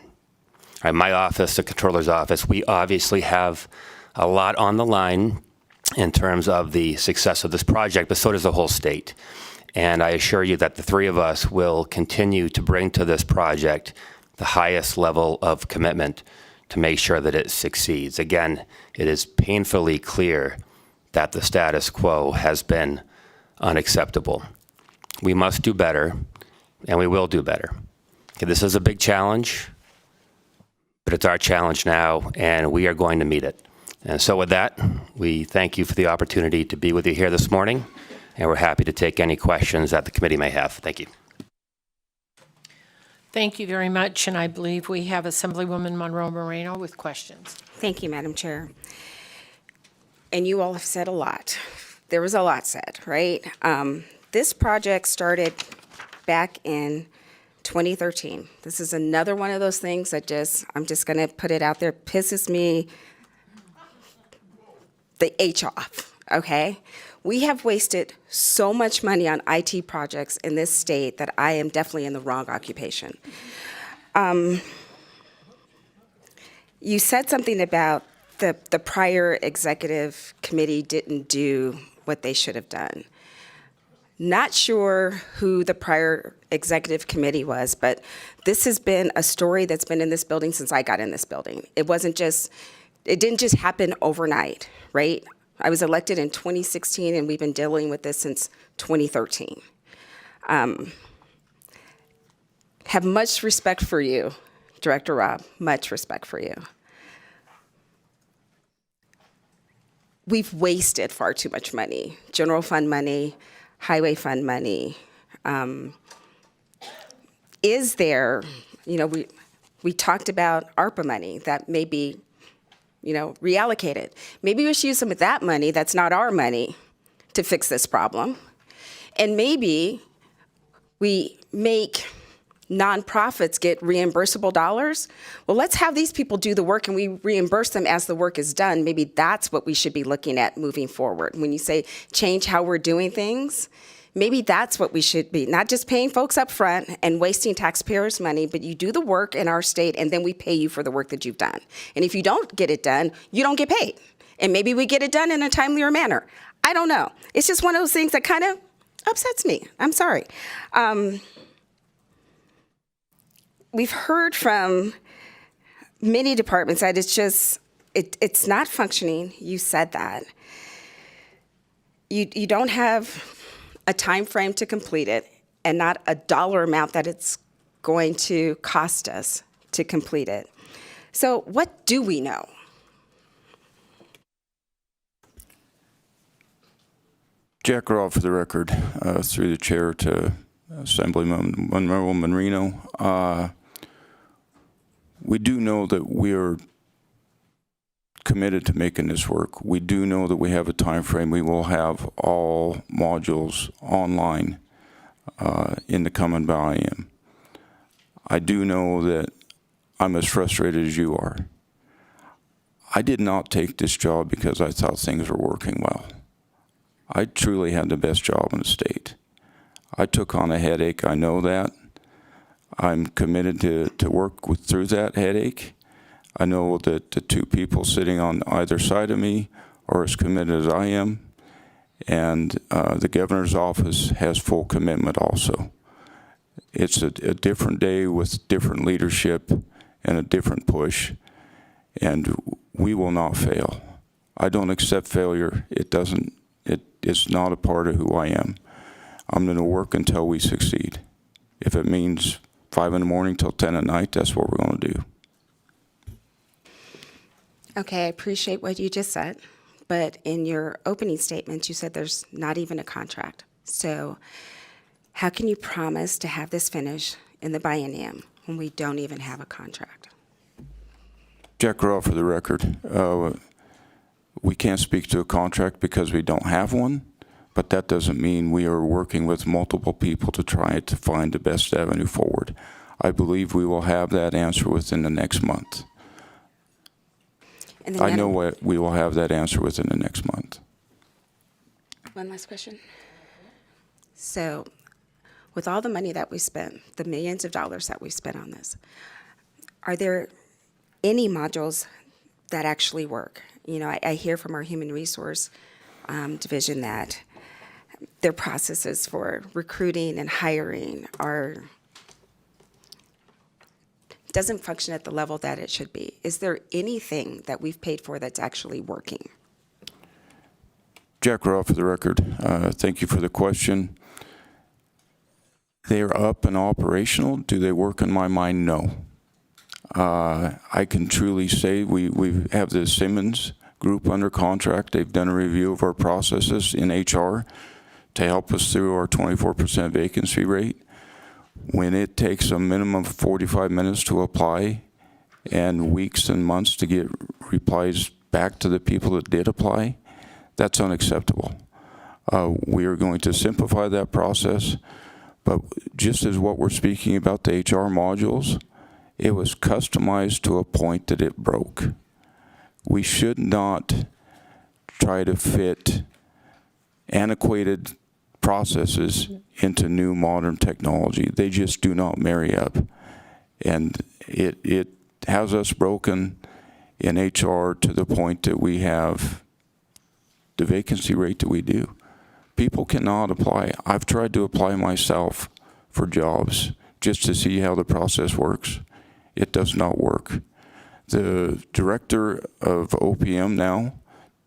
Right, my office, the Controller's office, we obviously have a lot on the line in terms of the success of this project, but so does the whole state. And I assure you that the three of us will continue to bring to this project the highest level of commitment to make sure that it succeeds. Again, it is painfully clear that the status quo has been unacceptable. We must do better, and we will do better. Okay, this is a big challenge, but it's our challenge now, and we are going to meet it. And so with that, we thank you for the opportunity to be with you here this morning, and we're happy to take any questions that the committee may have. Thank you. Thank you very much, and I believe we have Assemblywoman Monroe Moreno with questions. Thank you, Madam Chair. And you all have said a lot. There was a lot said, right? This project started back in 2013. This is another one of those things that I'm just going to put it out there, pisses me the H off, okay? We have wasted so much money on IT projects in this state that I am definitely in the wrong occupation. You said something about the prior executive committee didn't do what they should have done. Not sure who the prior executive committee was, but this has been a story that's been in this building since I got in this building. It didn't just happen overnight, right? I was elected in 2016, and we've been dealing with this since 2013. Have much respect for you, Director Robb, much respect for you. We've wasted far too much money, general fund money, highway fund money. Is there, we talked about ARPA money that may be, reallocated. Maybe we should use some of that money that's not our money to fix this problem. And maybe we make nonprofits get reimbursable dollars. Well, let's have these people do the work and we reimburse them as the work is done. Maybe that's what we should be looking at moving forward. When you say change how we're doing things, maybe that's what we should be, not just paying folks up front and wasting taxpayers' money, but you do the work in our state and then we pay you for the work that you've done. And if you don't get it done, you don't get paid. And maybe we get it done in a timelier manner. I don't know. It's just one of those things that kind of upsets me. I'm sorry. we've heard from many departments that it's not functioning. You said that. You don't have a time frame to complete it and not a dollar amount that it's going to cost us to complete it. So what do we know? Jack Raw for the record, through the chair to Assemblyman Monroe Marino. We do know that we are committed to making this work. We do know that we have a time frame. We will have all modules online in the coming biennium. I do know that I'm as frustrated as you are. I did not take this job because I thought things were working well. I truly had the best job in the state. I took on a headache, I know that. I'm committed to work through that headache. I know that the two people sitting on either side of me are as committed as I am, and the governor's office has full commitment also. It's a different day with different leadership and a different push, and we will not fail. I don't accept failure. It's not a part of who I am. I'm going to work until we succeed. If it means 5 in the morning till 10 at night, that's what we're going to do. Okay, I appreciate what you just said, but in your opening statement, you said there's not even a contract. So how can you promise to have this finished in the biennium when we don't even have a contract? Jack Raw for the record. We can't speak to a contract because we don't have one, but that doesn't mean we are working with multiple people to try to find the best avenue forward. I believe we will have that answer within the next month. I know we will have that answer within the next month. One last question. So with all the money that we spent, the millions of dollars that we spent on this, are there any modules that actually work? You know, I hear from our human resource division that their processes for recruiting and hiring doesn't function at the level that it should be. Is there anything that we've paid for that's actually working? Jack Raw for the record. Thank you for the question. They are up and operational. Do they work in my mind? No. I can truly say we have the Simmons group under contract. They've done a review of our processes in HR to help us through our 24% vacancy rate. When it takes a minimum of 45 minutes to apply and weeks and months to get replies back to the people that did apply, that's unacceptable. We are going to simplify that process, but just as what we're speaking about the HR modules, it was customized to a point that it broke. We should not try to fit antiquated processes into new modern technology. They just do not marry up. And it has us broken in HR to the point that we have the vacancy rate that we do. People cannot apply. I've tried to apply myself for jobs just to see how the process works. It does not work. The director of OPM now,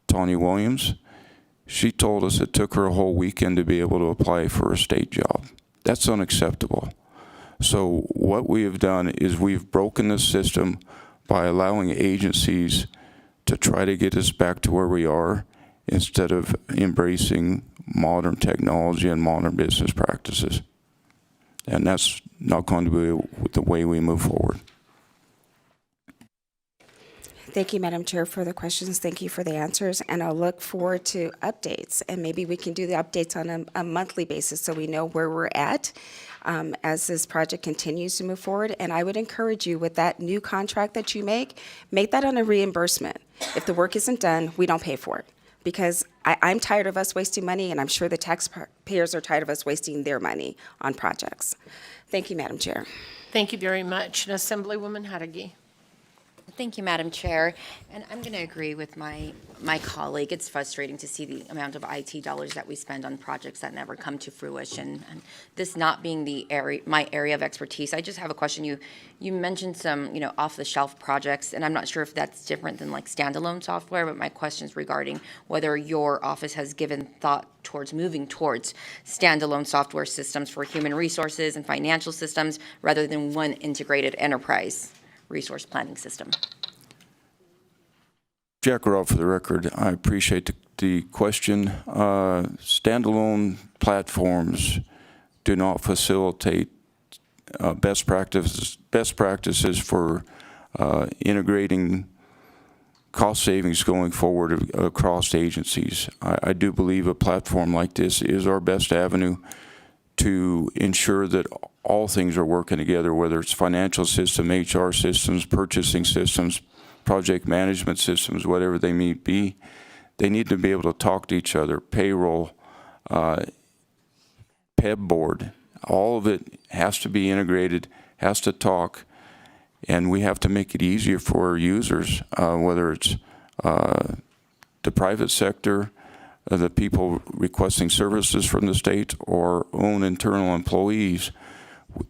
Tanya Williams, she told us it took her a whole weekend to be able to apply for a state job. That's unacceptable. So what we have done is we've broken the system by allowing agencies to try to get us back to where we are instead of embracing modern technology and modern business practices. And that's not going to be the way we move forward. Thank you, Madam Chair, for the questions. Thank you for the answers. And I'll look forward to updates. And maybe we can do the updates on a monthly basis so we know where we're at as this project continues to move forward. And I would encourage you with that new contract that you make that on a reimbursement. If the work isn't done, we don't pay for it. Because I'm tired of us wasting money, and I'm sure the taxpayers are tired of us wasting their money on projects. Thank you, Madam Chair. Thank you very much. And Assemblywoman Hadagi. Thank you, Madam Chair. And I'm going to agree with my colleague. It's frustrating to see the amount of IT dollars that we spend on projects that never come to fruition. And this not being my area of expertise, I just have a question. You mentioned some, off-the-shelf projects, and I'm not sure if that's different than like standalone software, but my question is regarding whether your office has given thought towards moving towards standalone software systems for human resources and financial systems rather than one integrated enterprise resource planning system. Jack Robb, for the record. I appreciate the question. Standalone platforms do not facilitate best practices for integrating cost savings going forward across agencies. I do believe a platform like this is our best avenue to ensure that all things are working together, whether it's financial system, HR systems, purchasing systems, project management systems, whatever they may be. They need to be able to talk to each other. Payroll, PEB board, all of it has to be integrated, has to talk, and we have to make it easier for our users, whether it's the private sector, the people requesting services from the state, or own internal employees.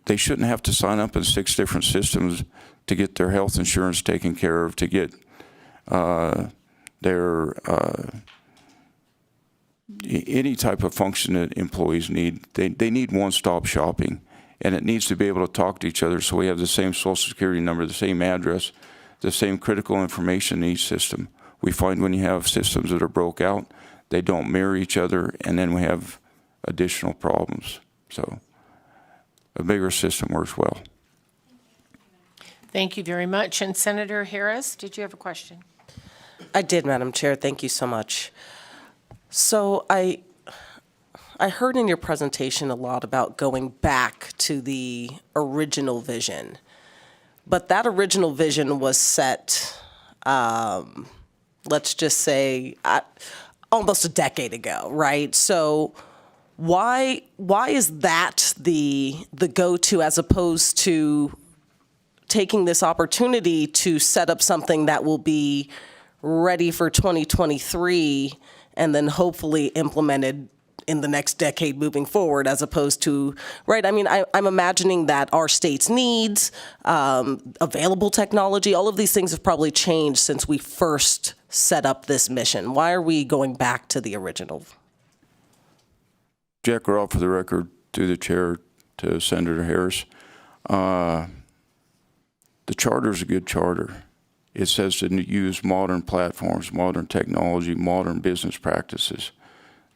They shouldn't have to sign up in 6 different systems to get their health insurance taken care of, to get their any type of function that employees need. They need one-stop shopping, and it needs to be able to talk to each other so we have the same social security number, the same address, the same critical information in each system. We find when you have systems that are broke out, they don't mirror each other, and then we have additional problems. So a bigger system works well. Thank you very much. And Senator Harris, did you have a question? I did, Madam Chair. Thank you so much. So I heard in your presentation a lot about going back to the original vision, but that original vision was set, let's just say, almost a decade ago, right? So why is that the go-to as opposed to taking this opportunity to set up something that will be ready for 2023 and then hopefully implemented in the next decade moving forward, as opposed to, right? I mean, I'm imagining that our state's needs, available technology, all of these things have probably changed since we first set up this mission. Why are we going back to the original? Jack Robb, for the record, through the chair to Senator Harris. The charter's a good charter. It says to use modern platforms, modern technology, modern business practices.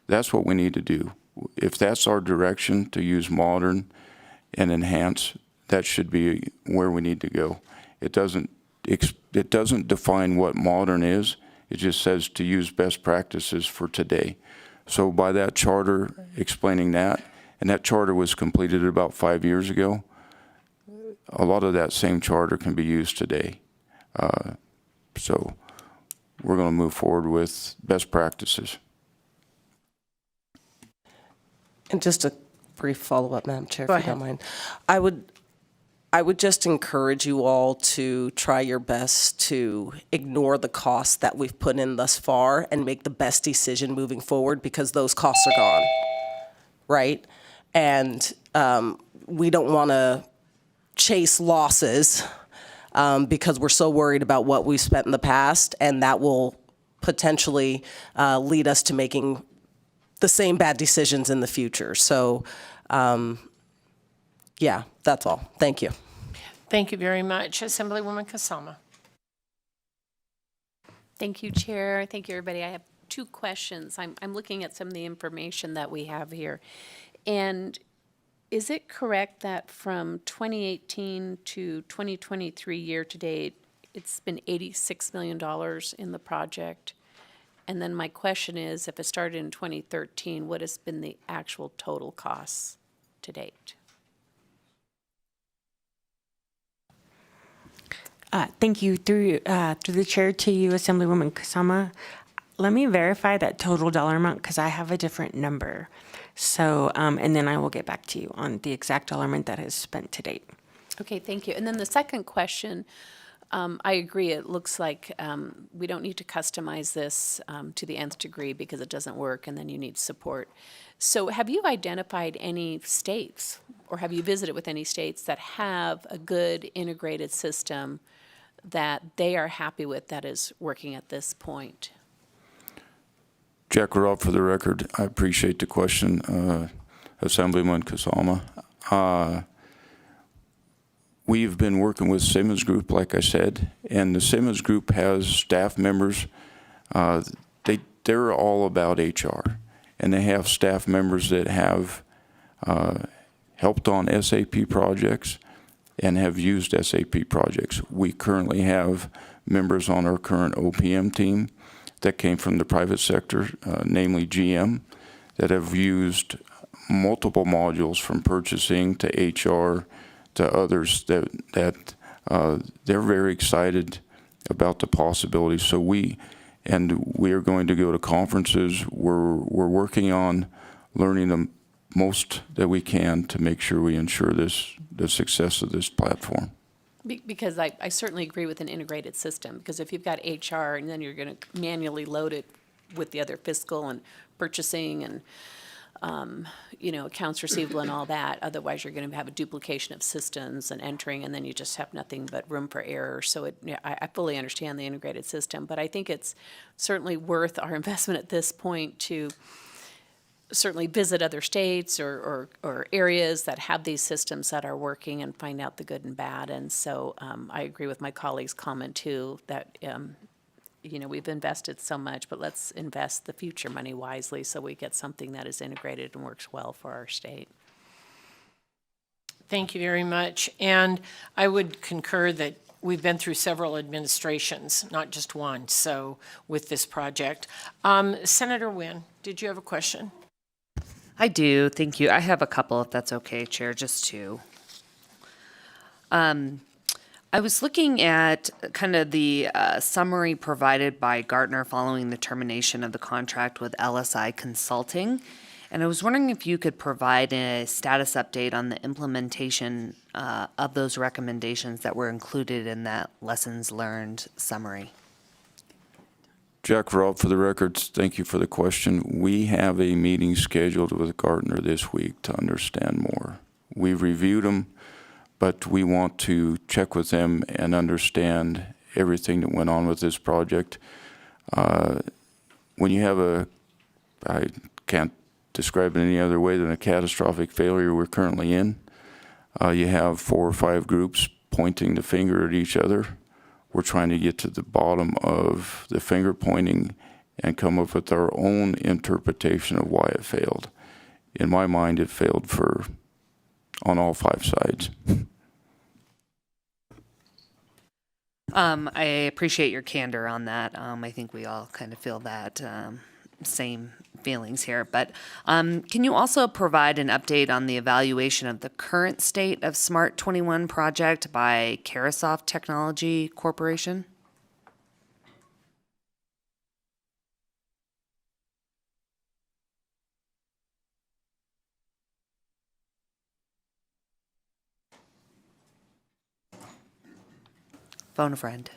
That's what we need to do. If that's our direction, to use modern and enhance, that should be where we need to go. It doesn't define what modern is. It just says to use best practices for today. So by that charter explaining that, and that charter was completed about 5 years ago, a lot of that same charter can be used today. So we're going to move forward with best practices. And just a brief follow-up, Madam Chair, Go if you ahead. don't mind. I would just encourage you all to try your best to ignore the costs that we've put in thus far and make the best decision moving forward, because those costs are gone, right? And we don't want to chase losses because we're so worried about what we've spent in the past, and that will potentially lead us to making the same bad decisions in the future. So, yeah, that's all. Thank you. Thank you very much. Assemblywoman Kasama. Thank you, Chair. Thank you, everybody. I have 2 questions. I'm looking at some of the information that we have here. And is it correct that from 2018 to 2023 year-to-date, it's been $86 million in the project? And then my question is, if it started in 2013, what has been the actual total costs to date? Thank you. Through the chair to you, Assemblywoman Kasama. Let me verify that total dollar amount because I have a different number. So, and then I will get back to you on the exact dollar amount that is spent to date. Okay, thank you. And then the second question, I agree. It looks like we don't need to customize this to the nth degree because it doesn't work, and then you need support. So have you identified any states, or have you visited with any states that have a good integrated system that they are happy with that is working at this point? Jack Robb, for the record, I appreciate the question, Assemblyman Kasama. We've been working with Simmons Group, like I said, and the Simmons Group has staff members. They're all about HR, and they have staff members that have helped on SAP projects and have used SAP projects. We currently have members on our current OPM team that came from the private sector, namely GM, that have used multiple modules from purchasing to HR to others that they're very excited about the possibilities. So we are going to go to conferences. We're working on learning the most that we can to make sure we ensure the success of this platform. Because I certainly agree with an integrated system, because if you've got HR and then you're going to manually load it with the other fiscal and purchasing and, accounts receivable and all that, otherwise you're going to have a duplication of systems and entering, and then you just have nothing but room for error. So I fully understand the integrated system, but I think it's certainly worth our investment at this point to certainly visit other states or areas that have these systems that are working and find out the good and bad. And so I agree with my colleague's comment too, that we've invested so much, but let's invest the future money wisely so we get something that is integrated and works well for our state. Thank you very much. And I would concur that we've been through several administrations, not just one, so with this project. Senator Wynn, did you have a question? I do, thank you. I have a couple, if that's okay, Chair, just two. I was looking at kind of the summary provided by Gartner following the termination of the contract with LSI Consulting, and I was wondering if you could provide a status update on the implementation of those recommendations that were included in that lessons learned summary. Jack Robb, for the records, thank you for the question. We have a meeting scheduled with Gartner this week to understand more. We've reviewed them, but we want to check with them and understand everything that went on with this project. When you have I can't describe it any other way than a catastrophic failure we're currently in, you have 4 or 5 groups pointing the finger at each other. We're trying to get to the bottom of the finger pointing and come up with our own interpretation of why it failed. In my mind, it failed on all 5 sides. I appreciate your candor on that. I think we all kind of feel that same feelings here. But can you also provide an update on the evaluation of the current state of Smart 21 project by Carasoft Technology Corporation? Phone a friend.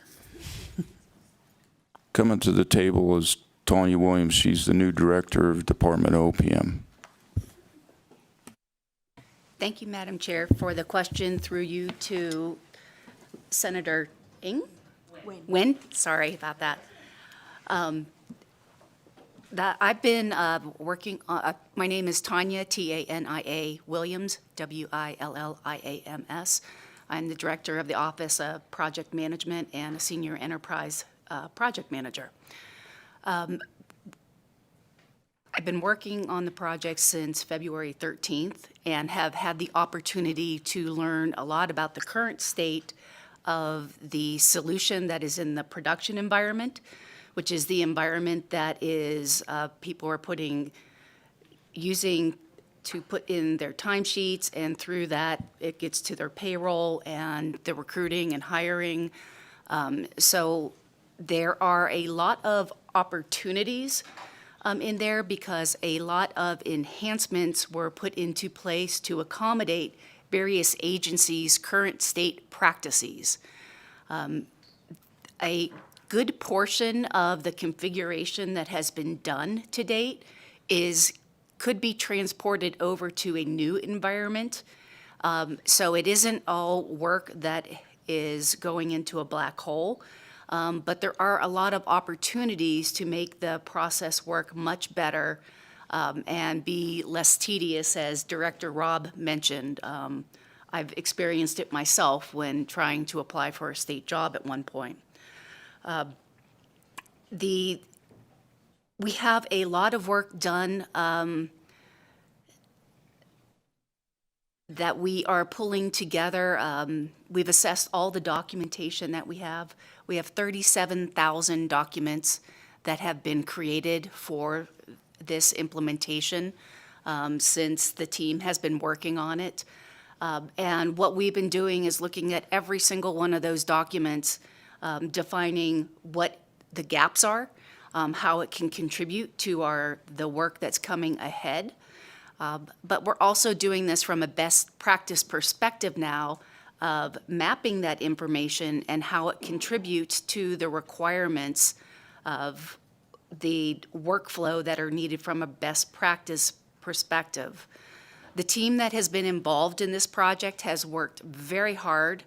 Coming to the table is Tanya Williams. She's the new director of Department of OPM. Thank you, Madam Chair, for the question through you to Senator Ng? Wynn. Sorry about that. I've been working on, my name is Tanya, Tania Williams, Williams. I'm the director of the Office of Project Management and a senior enterprise project manager. I've been working on the project since February 13th and have had the opportunity to learn a lot about the current state of the solution that is in the production environment, which is the environment that is people are using to put in their timesheets, and through that it gets to their payroll and the recruiting and hiring. So there are a lot of opportunities in there because a lot of enhancements were put into place to accommodate various agencies' current state practices. a good portion of the configuration that has been done to date could be transported over to a new environment. So it isn't all work that is going into a black hole, but there are a lot of opportunities to make the process work much better and be less tedious, as Director Robb mentioned. I've experienced it myself when trying to apply for a state job at one point. We have a lot of work done that we are pulling together. We've assessed all the documentation that we have. We have 37,000 documents that have been created for this implementation since the team has been working on it. And what we've been doing is looking at every single one of those documents, defining what the gaps are, how it can contribute to the work that's coming ahead. But we're also doing this from a best practice perspective now of mapping that information and how it contributes to the requirements of the workflow that are needed from a best practice perspective. The team that has been involved in this project has worked very hard,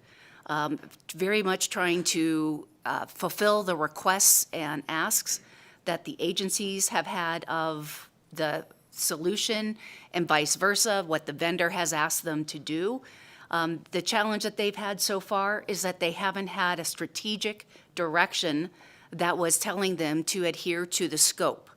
very much trying to fulfill the requests and asks that the agencies have had of the solution and vice versa, what the vendor has asked them to do. The challenge that they've had so far is that they haven't had a strategic direction that was telling them to adhere to the scope.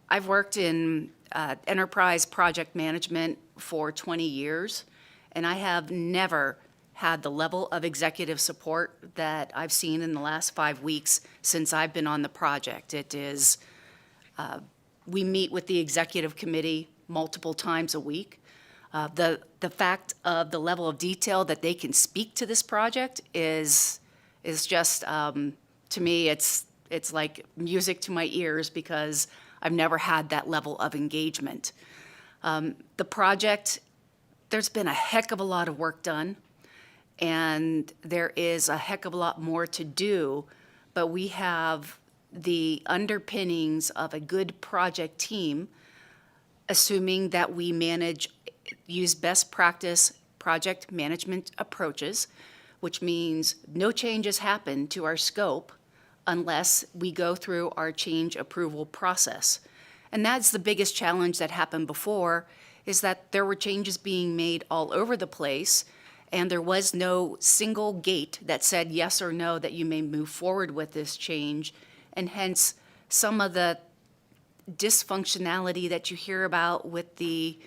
I've worked in enterprise project management for 20 years, and I have never had the level of executive support that I've seen in the last 5 weeks since I've been on the project. It is, we meet with the executive committee multiple times a week. The fact of the level of detail that they can speak to this project is just, to me, it's like music to my ears because I've never had that level of engagement. The project, there's been a heck of a lot of work done, and there is a heck of a lot more to do, but we have the underpinnings of a good project team, assuming that we use best practice project management approaches, which means no changes happen to our scope unless we go through our change approval process. And that's the biggest challenge that happened before, is that there were changes being made all over the place, and there was no single gate that said yes or no that you may move forward with this change, and hence some of the dysfunctionality that you hear about with the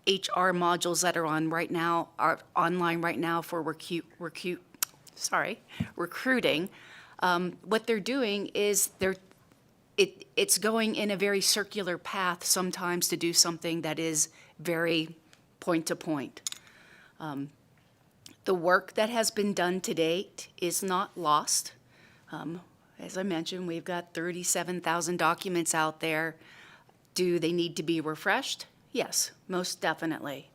HR modules that are online right now for recruiting. What they're doing is it's going in a very circular path sometimes to do something that is very point to point. The work that has been done to date is not lost. As I mentioned, we've got 37,000 documents out there. Do they need to be refreshed? Yes, most definitely.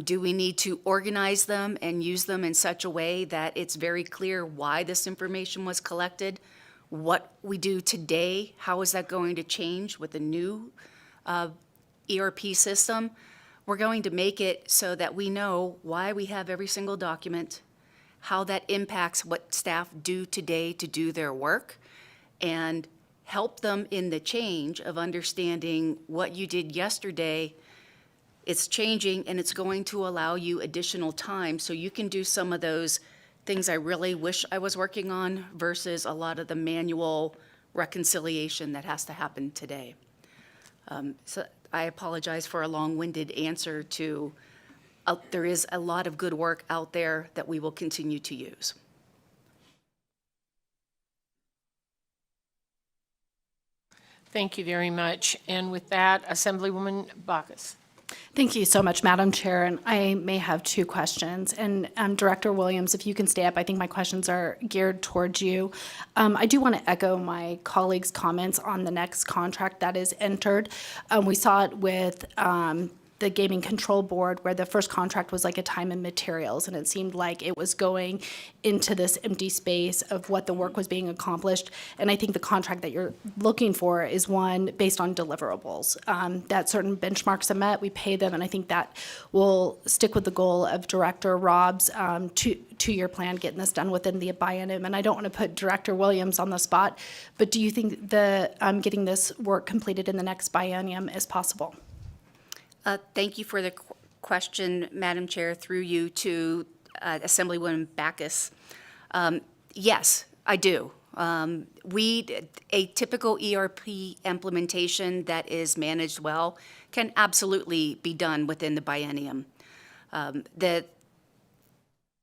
Do we need to organize them and use them in such a way that it's very clear why this information was collected? What we do today, how is that going to change with the new ERP system? We're going to make it so that we know why we have every single document, how that impacts what staff do today to do their work, and help them in the change of understanding what you did yesterday. It's changing, and it's going to allow you additional time so you can do some of those things I really wish I was working on versus a lot of the manual reconciliation that has to happen today. So I apologize for a long-winded answer to, there is a lot of good work out there that we will continue to use. Thank you very much. And with that, Assemblywoman Bacchus. Thank you so much, Madam Chair, and I may have two questions. And Director Williams, if you can stay up, I think my questions are geared towards you. I do want to echo my colleagues' comments on the next contract that is entered. We saw it with the Gaming Control Board, where the first contract was like a time and materials, and it seemed like it was going into this empty space of what the work was being accomplished. And I think the contract that you're looking for is one based on deliverables, that certain benchmarks are met, we pay them, and I think that will stick with the goal of Director Rob's two-year plan, getting this done within the biennium. And I don't want to put Director Williams on the spot, but do you think getting this work completed in the next biennium is possible? Thank you for the question, Madam Chair, through you to Assemblywoman Backus. Yes, I do. A typical ERP implementation that is managed well can absolutely be done within the biennium.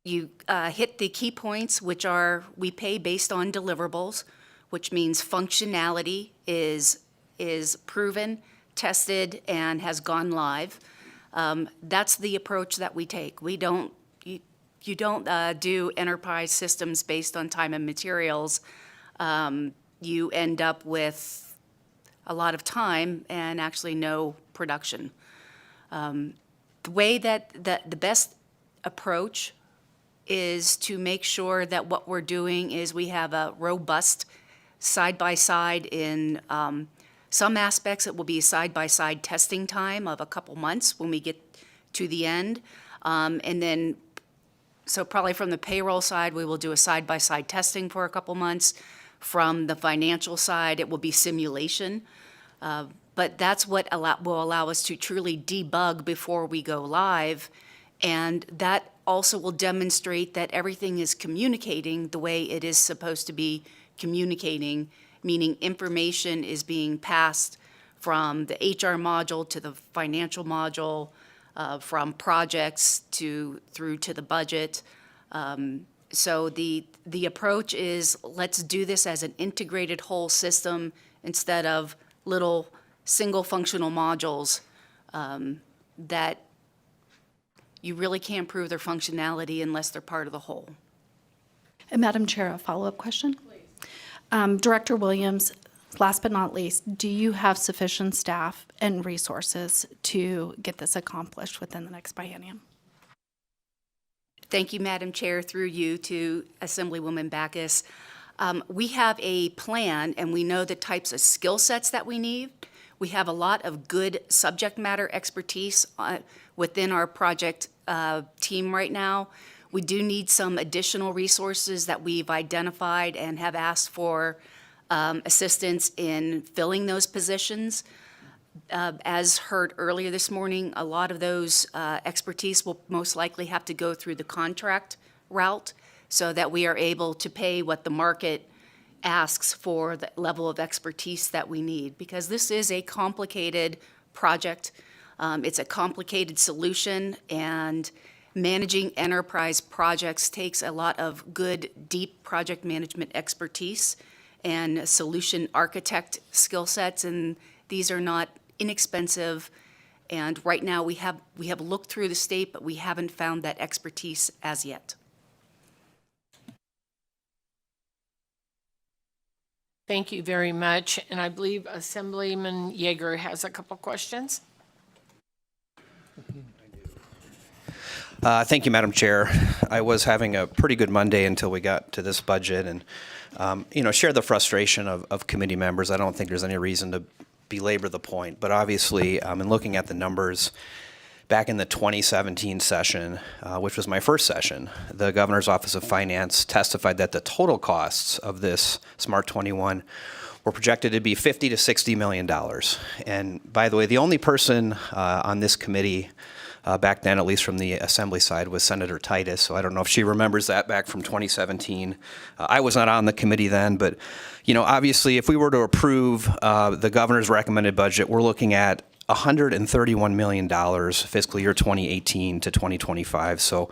You hit the key points, which are we pay based on deliverables, which means functionality is proven, tested, and has gone live. That's the approach that we take. We don't, you don't do enterprise systems based on time and materials. You end up with a lot of time and actually no production. The way that the best approach is to make sure that what we're doing is we have a robust side-by-side in some aspects. It will be side-by-side testing time of a couple months when we get to the end. And then, so probably from the payroll side, we will do a side-by-side testing for a couple months. From the financial side, it will be simulation. But that's what will allow us to truly debug before we go live. And that also will demonstrate that everything is communicating the way it is supposed to be communicating, meaning information is being passed from the HR module to the financial module, from projects through to the budget. So the approach is let's do this as an integrated whole system instead of little single functional modules that you really can't prove their functionality unless they're part of the whole. And Madam Chair, a follow-up question? Director Williams, last but not least, do you have sufficient staff and resources to get this accomplished within the next biennium? Thank you, Madam Chair, through you to Assemblywoman Backus. We have a plan, and we know the types of skill sets that we need. We have a lot of good subject matter expertise within our project team right now. We do need some additional resources that we've identified and have asked for assistance in filling those positions. As heard earlier this morning, a lot of those expertise will most likely have to go through the contract route so that we are able to pay what the market asks for the level of expertise that we need, because this is a complicated project. It's a complicated solution, and managing enterprise projects takes a lot of good, deep project management expertise and solution architect skill sets, and these are not inexpensive. And right now we have looked through the state, but we haven't found that expertise as yet. Thank you very much. And I believe Assemblyman Yeager has a couple questions. Thank you, Madam Chair. I was having a pretty good Monday until we got to this budget, and share the frustration of committee members. I don't think there's any reason to belabor the point, but obviously, in looking at the numbers, back in the 2017 session, which was my first session, the Governor's Office of Finance testified that the total costs of this Smart 21 were projected to be $50 to $60 million. And by the way, the only person on this committee back then, at least from the Assembly side, was Senator Titus. So I don't know if she remembers that back from 2017. I was not on the committee then, but obviously, if we were to approve the governor's recommended budget, we're looking at $131 million fiscal year 2018 to 2025. So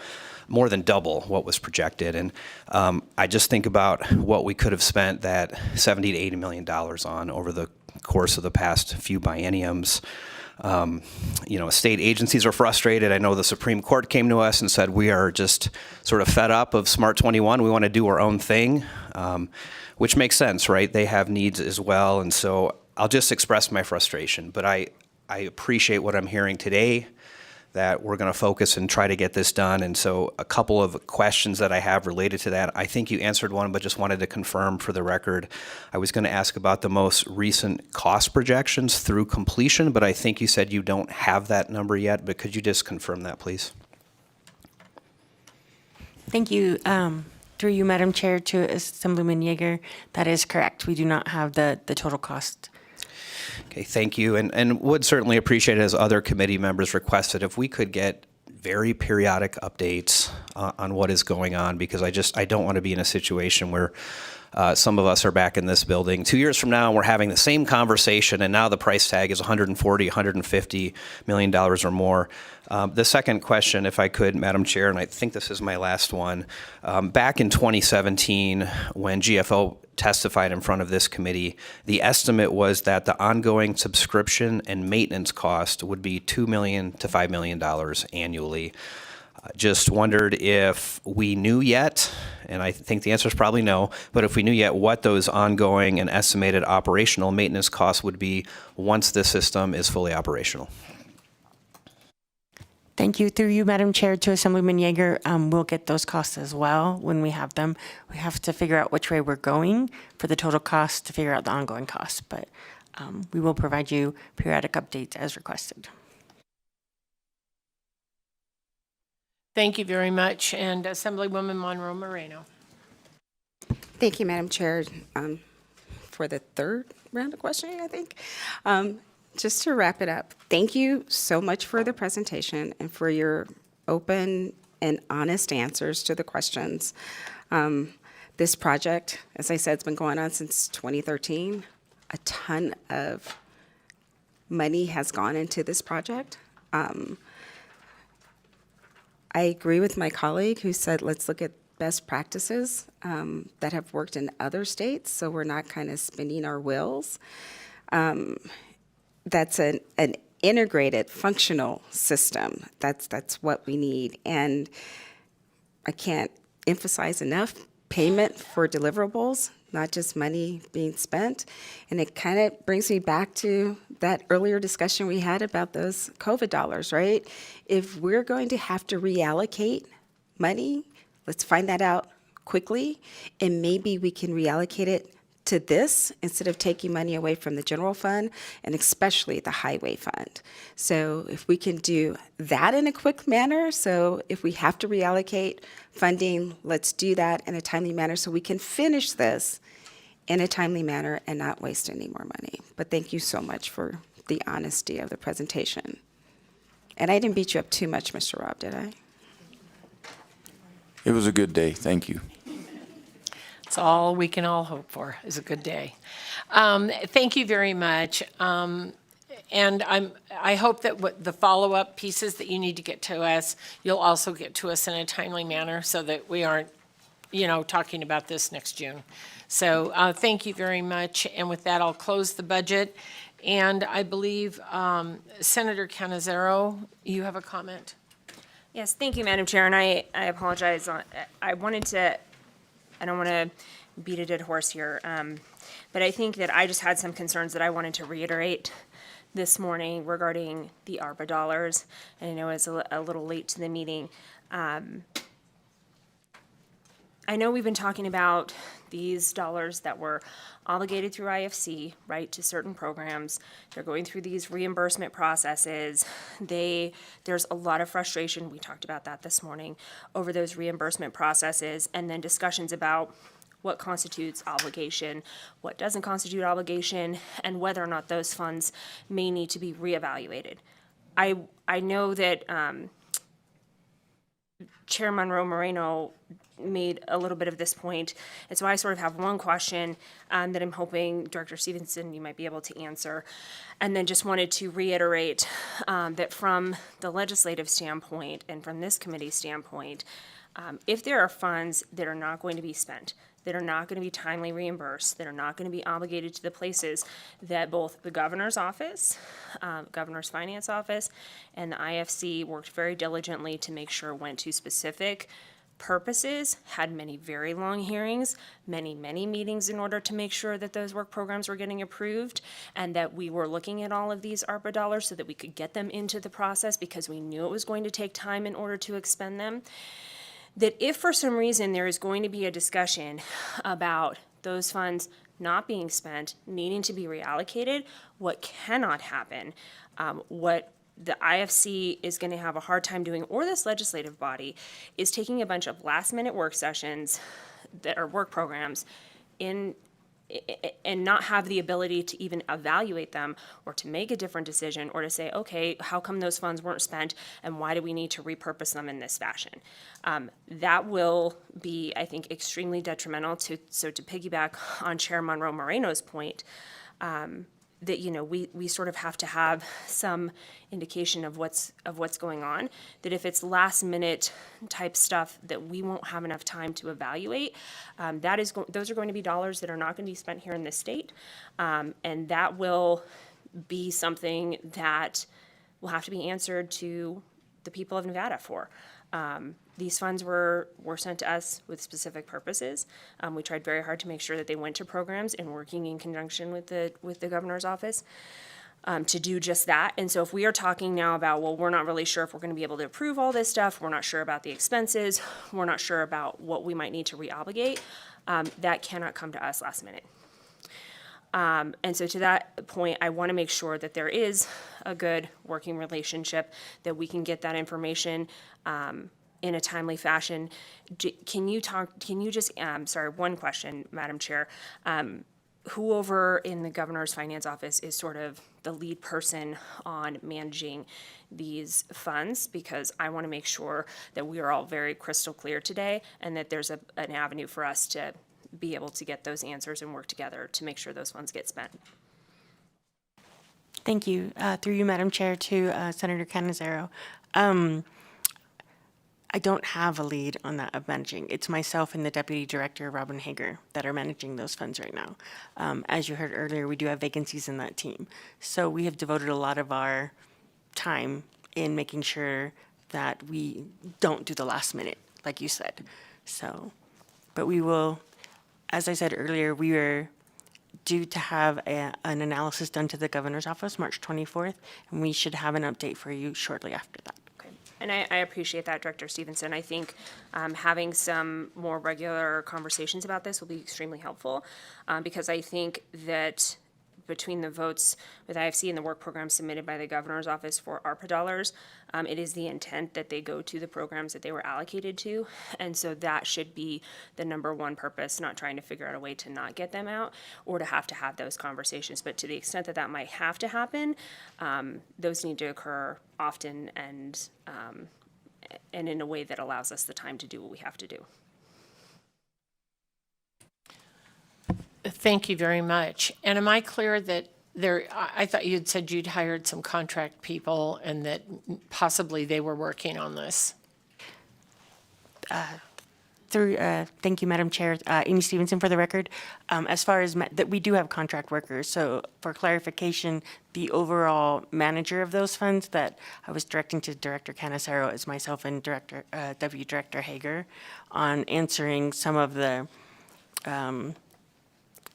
more than double what was projected. And I just think about what we could have spent that $70 to $80 million on over the course of the past few bienniums. State agencies are frustrated. I know the Supreme Court came to us and said we are just sort of fed up of Smart 21. We want to do our own thing, which makes sense, right? They have needs as well. And so I'll just express my frustration. But I I appreciate what I'm hearing today, that we're going to focus and try to get this done. And so a couple of questions that I have related to that. I think you answered one, but just wanted to confirm for the record. I was going to ask about the most recent cost projections through completion, but I think you said you don't have that number yet. But could you just confirm that, please? Thank you. Through you, Madam Chair, to Assemblyman Yeager, that is correct. We do not have the total cost. Okay, thank you. And would certainly appreciate it, as other committee members requested, if we could get very periodic updates on what is going on, because I don't want to be in a situation where some of us are back in this building 2 years from now and we're having the same conversation, and now the price tag is $140, $150 million or more. The second question, if I could, Madam Chair, and I think this is my last one. Back in 2017, when GFO testified in front of this committee, the estimate was that the ongoing subscription and maintenance cost would be $2 million to $5 million annually. Just wondered if we knew yet, and I think the answer is probably no, but if we knew yet what those ongoing and estimated operational maintenance costs would be once the system is fully operational. Thank you. Through you, Madam Chair, to Assemblyman Yeager, we'll get those costs as well when we have them. We have to figure out which way we're going for the total cost to figure out the ongoing costs, but we will provide you periodic updates as requested. Thank you very much. And Assemblywoman Monroe Moreno. Thank you, Madam Chair, for the third round of questioning, I think. Just to wrap it up, thank you so much for the presentation and for your open and honest answers to the questions. This project, as I said, it's been going on since 2013. A ton of money has gone into this project. I agree with my colleague who said, let's look at best practices that have worked in other states, so we're not kind of spinning our wheels. That's an integrated, functional system. That's what we need. And I can't emphasize enough payment for deliverables, not just money being spent. And it kind of brings me back to that earlier discussion we had about those COVID dollars, right? If we're going to have to reallocate money, let's find that out quickly, and maybe we can reallocate it to this instead of taking money away from the general fund, and especially the highway fund. So if we can do that in a quick manner, so if we have to reallocate funding, let's do that in a timely manner so we can finish this in a timely manner and not waste any more money. But thank you so much for the honesty of the presentation. And I didn't beat you up too much, Mr. Robb, did I? It was a good day. Thank you. It's all we can all hope for is a good day. Thank you very much. And I hope that what the follow-up pieces that you need to get to us, you'll also get to us in a timely manner so that we aren't, talking about this next June. So thank you very much. And with that, I'll close the budget. And I believe Senator Canizero, you have a comment? Yes, thank you, Madam Chair. And I apologize. I don't want to beat a dead horse here, but I think that I just had some concerns that I wanted to reiterate this morning regarding the ARPA dollars. And I know it's a little late to the meeting. I know we've been talking about these dollars that were obligated through IFC, right, to certain programs. They're going through these reimbursement processes. There's a lot of frustration, we talked about that this morning, over those reimbursement processes, and then discussions about what constitutes obligation, what doesn't constitute obligation, and whether or not those funds may need to be reevaluated. I know that Chair Monroe Moreno made a little bit of this point, and so I sort of have one question that I'm hoping, Director Stevenson, you might be able to answer, and then just wanted to reiterate that from the legislative standpoint and from this committee standpoint, if there are funds that are not going to be spent, that are not going to be timely reimbursed, that are not going to be obligated to the places that both the governor's office, governor's finance office, and the IFC worked very diligently to make sure went to specific purposes, had many very long hearings, many meetings in order to make sure that those work programs were getting approved, and that we were looking at all of these ARPA dollars so that we could get them into the process because we knew it was going to take time in order to expend them. That if for some reason there is going to be a discussion about those funds not being spent, needing to be reallocated, what cannot happen, what the IFC is going to have a hard time doing, or this legislative body, is taking a bunch of last-minute work sessions that are work programs and not have the ability to even evaluate them or to make a different decision or to say, okay, how come those funds weren't spent and why do we need to repurpose them in this fashion? That will be, I think, extremely detrimental to piggyback on Chair Monroe Moreno's point, that, you know, we sort of have to have some indication of what's going on, that if it's last minute type stuff that we won't have enough time to evaluate, those are going to be dollars that are not going to be spent here in this state, and that will be something that will have to be answered to the people of Nevada for. These funds were sent to us with specific purposes. We tried very hard to make sure that they went to programs and working in conjunction with the governor's office to do just that. And so if we are talking now about, well, we're not really sure if we're going to be able to approve all this stuff, we're not sure about the expenses, we're not sure about what we might need to reobligate, that cannot come to us last minute. And so to that point, I want to make sure that there is a good working relationship, that we can get that information in a timely fashion. One question, Madam Chair. Who over in the governor's finance office is sort of the lead person on managing these funds? Because I want to make sure that we are all very crystal clear today and that there's an avenue for us to be able to get those answers and work together to make sure those funds get spent. Thank you. Through you, Madam Chair, to Senator Canizero. I don't have a lead on that of managing. It's myself and the Deputy Director, Robin Hager, that are managing those funds right now. As you heard earlier, we do have vacancies in that team. So we have devoted a lot of our time in making sure that we don't do the last minute, like you said. So, but we will, as I said earlier, we are due to have an analysis done to the governor's office March 24th, and we should have an update for you shortly after that. And I appreciate that, Director Stevenson. I think having some more regular conversations about this will be extremely helpful, because I think that between the votes with IFC and the work programs submitted by the governor's office for ARPA dollars, it is the intent that they go to the programs that they were allocated to. And so that should be the number one purpose, not trying to figure out a way to not get them out or to have those conversations. But to the extent that that might have to happen, those need to occur often and in a way that allows us the time to do what we have to do. Thank you very much. And am I clear that I thought you had said you'd hired some contract people and that possibly they were working on this? Thank you, Madam Chair. Amy Stevenson for the record. As far as that, we do have contract workers. So for clarification, the overall manager of those funds that I was directing to Director Canizero is myself and Deputy Director Hager on answering some of the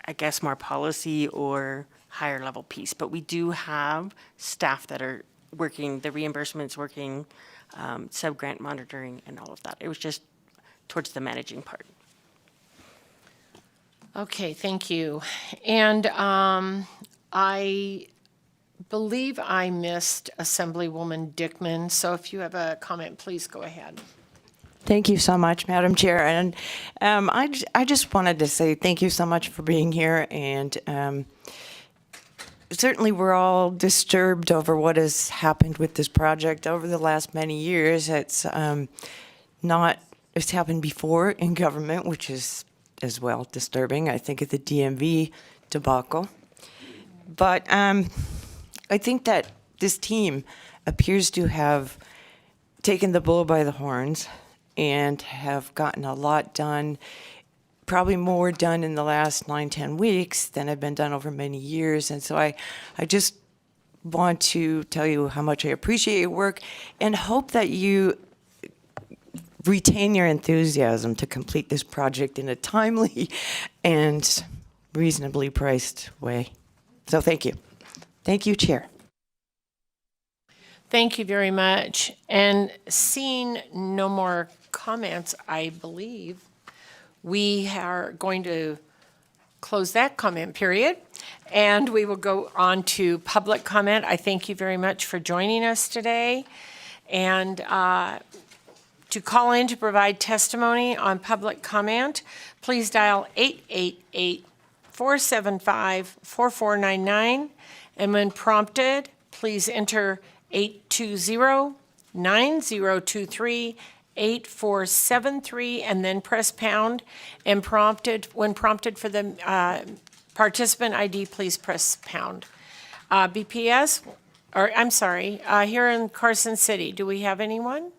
I guess more policy or higher level piece. But we do have staff that are working, the reimbursements working, sub-grant monitoring and all of that. It was just towards the managing part. Okay, thank you. And I believe I missed Assemblywoman Dickman. So if you have a comment, please go ahead. Thank you so much, Madam Chair. And I just wanted to say thank you so much for being here. And certainly we're all disturbed over what has happened with this project over the last many years. It's happened before in government, which is as well disturbing. I think of the DMV debacle. But I think that this team appears to have taken the bull by the horns and have gotten a lot done, probably more done in the last 9-10 weeks than have been done over many years. And so I just want to tell you how much I appreciate your work and hope that you retain your enthusiasm to complete this project in a timely and reasonably priced way. So thank you. Thank you, Chair. Thank you very much. And seeing no more comments, I believe we are going to close that comment period, and we will go on to public comment. I thank you very much for joining us today. And to call in to provide testimony on public comment, please dial 888-475-4499. And when prompted, please enter 820-9023-8473 and then press pound. And when prompted for the participant ID, please press pound. BPS, or I'm sorry, here in Carson City, do we have anyone?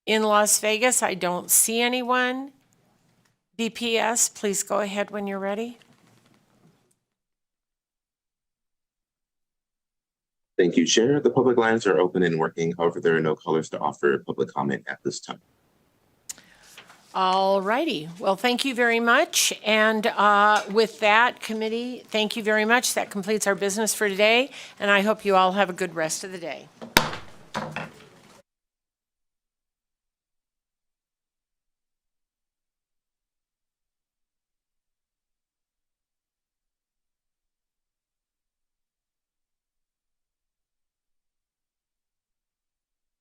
In Las Vegas, I don't see anyone. BPS, please go ahead when you're ready. Thank you, Chair. The public lines are open and working. However, there are no callers to offer public comment at this time. All righty. Well, thank you very much. And with that, committee, thank you very much. That completes our business for today, and I hope you all have a good rest of the day.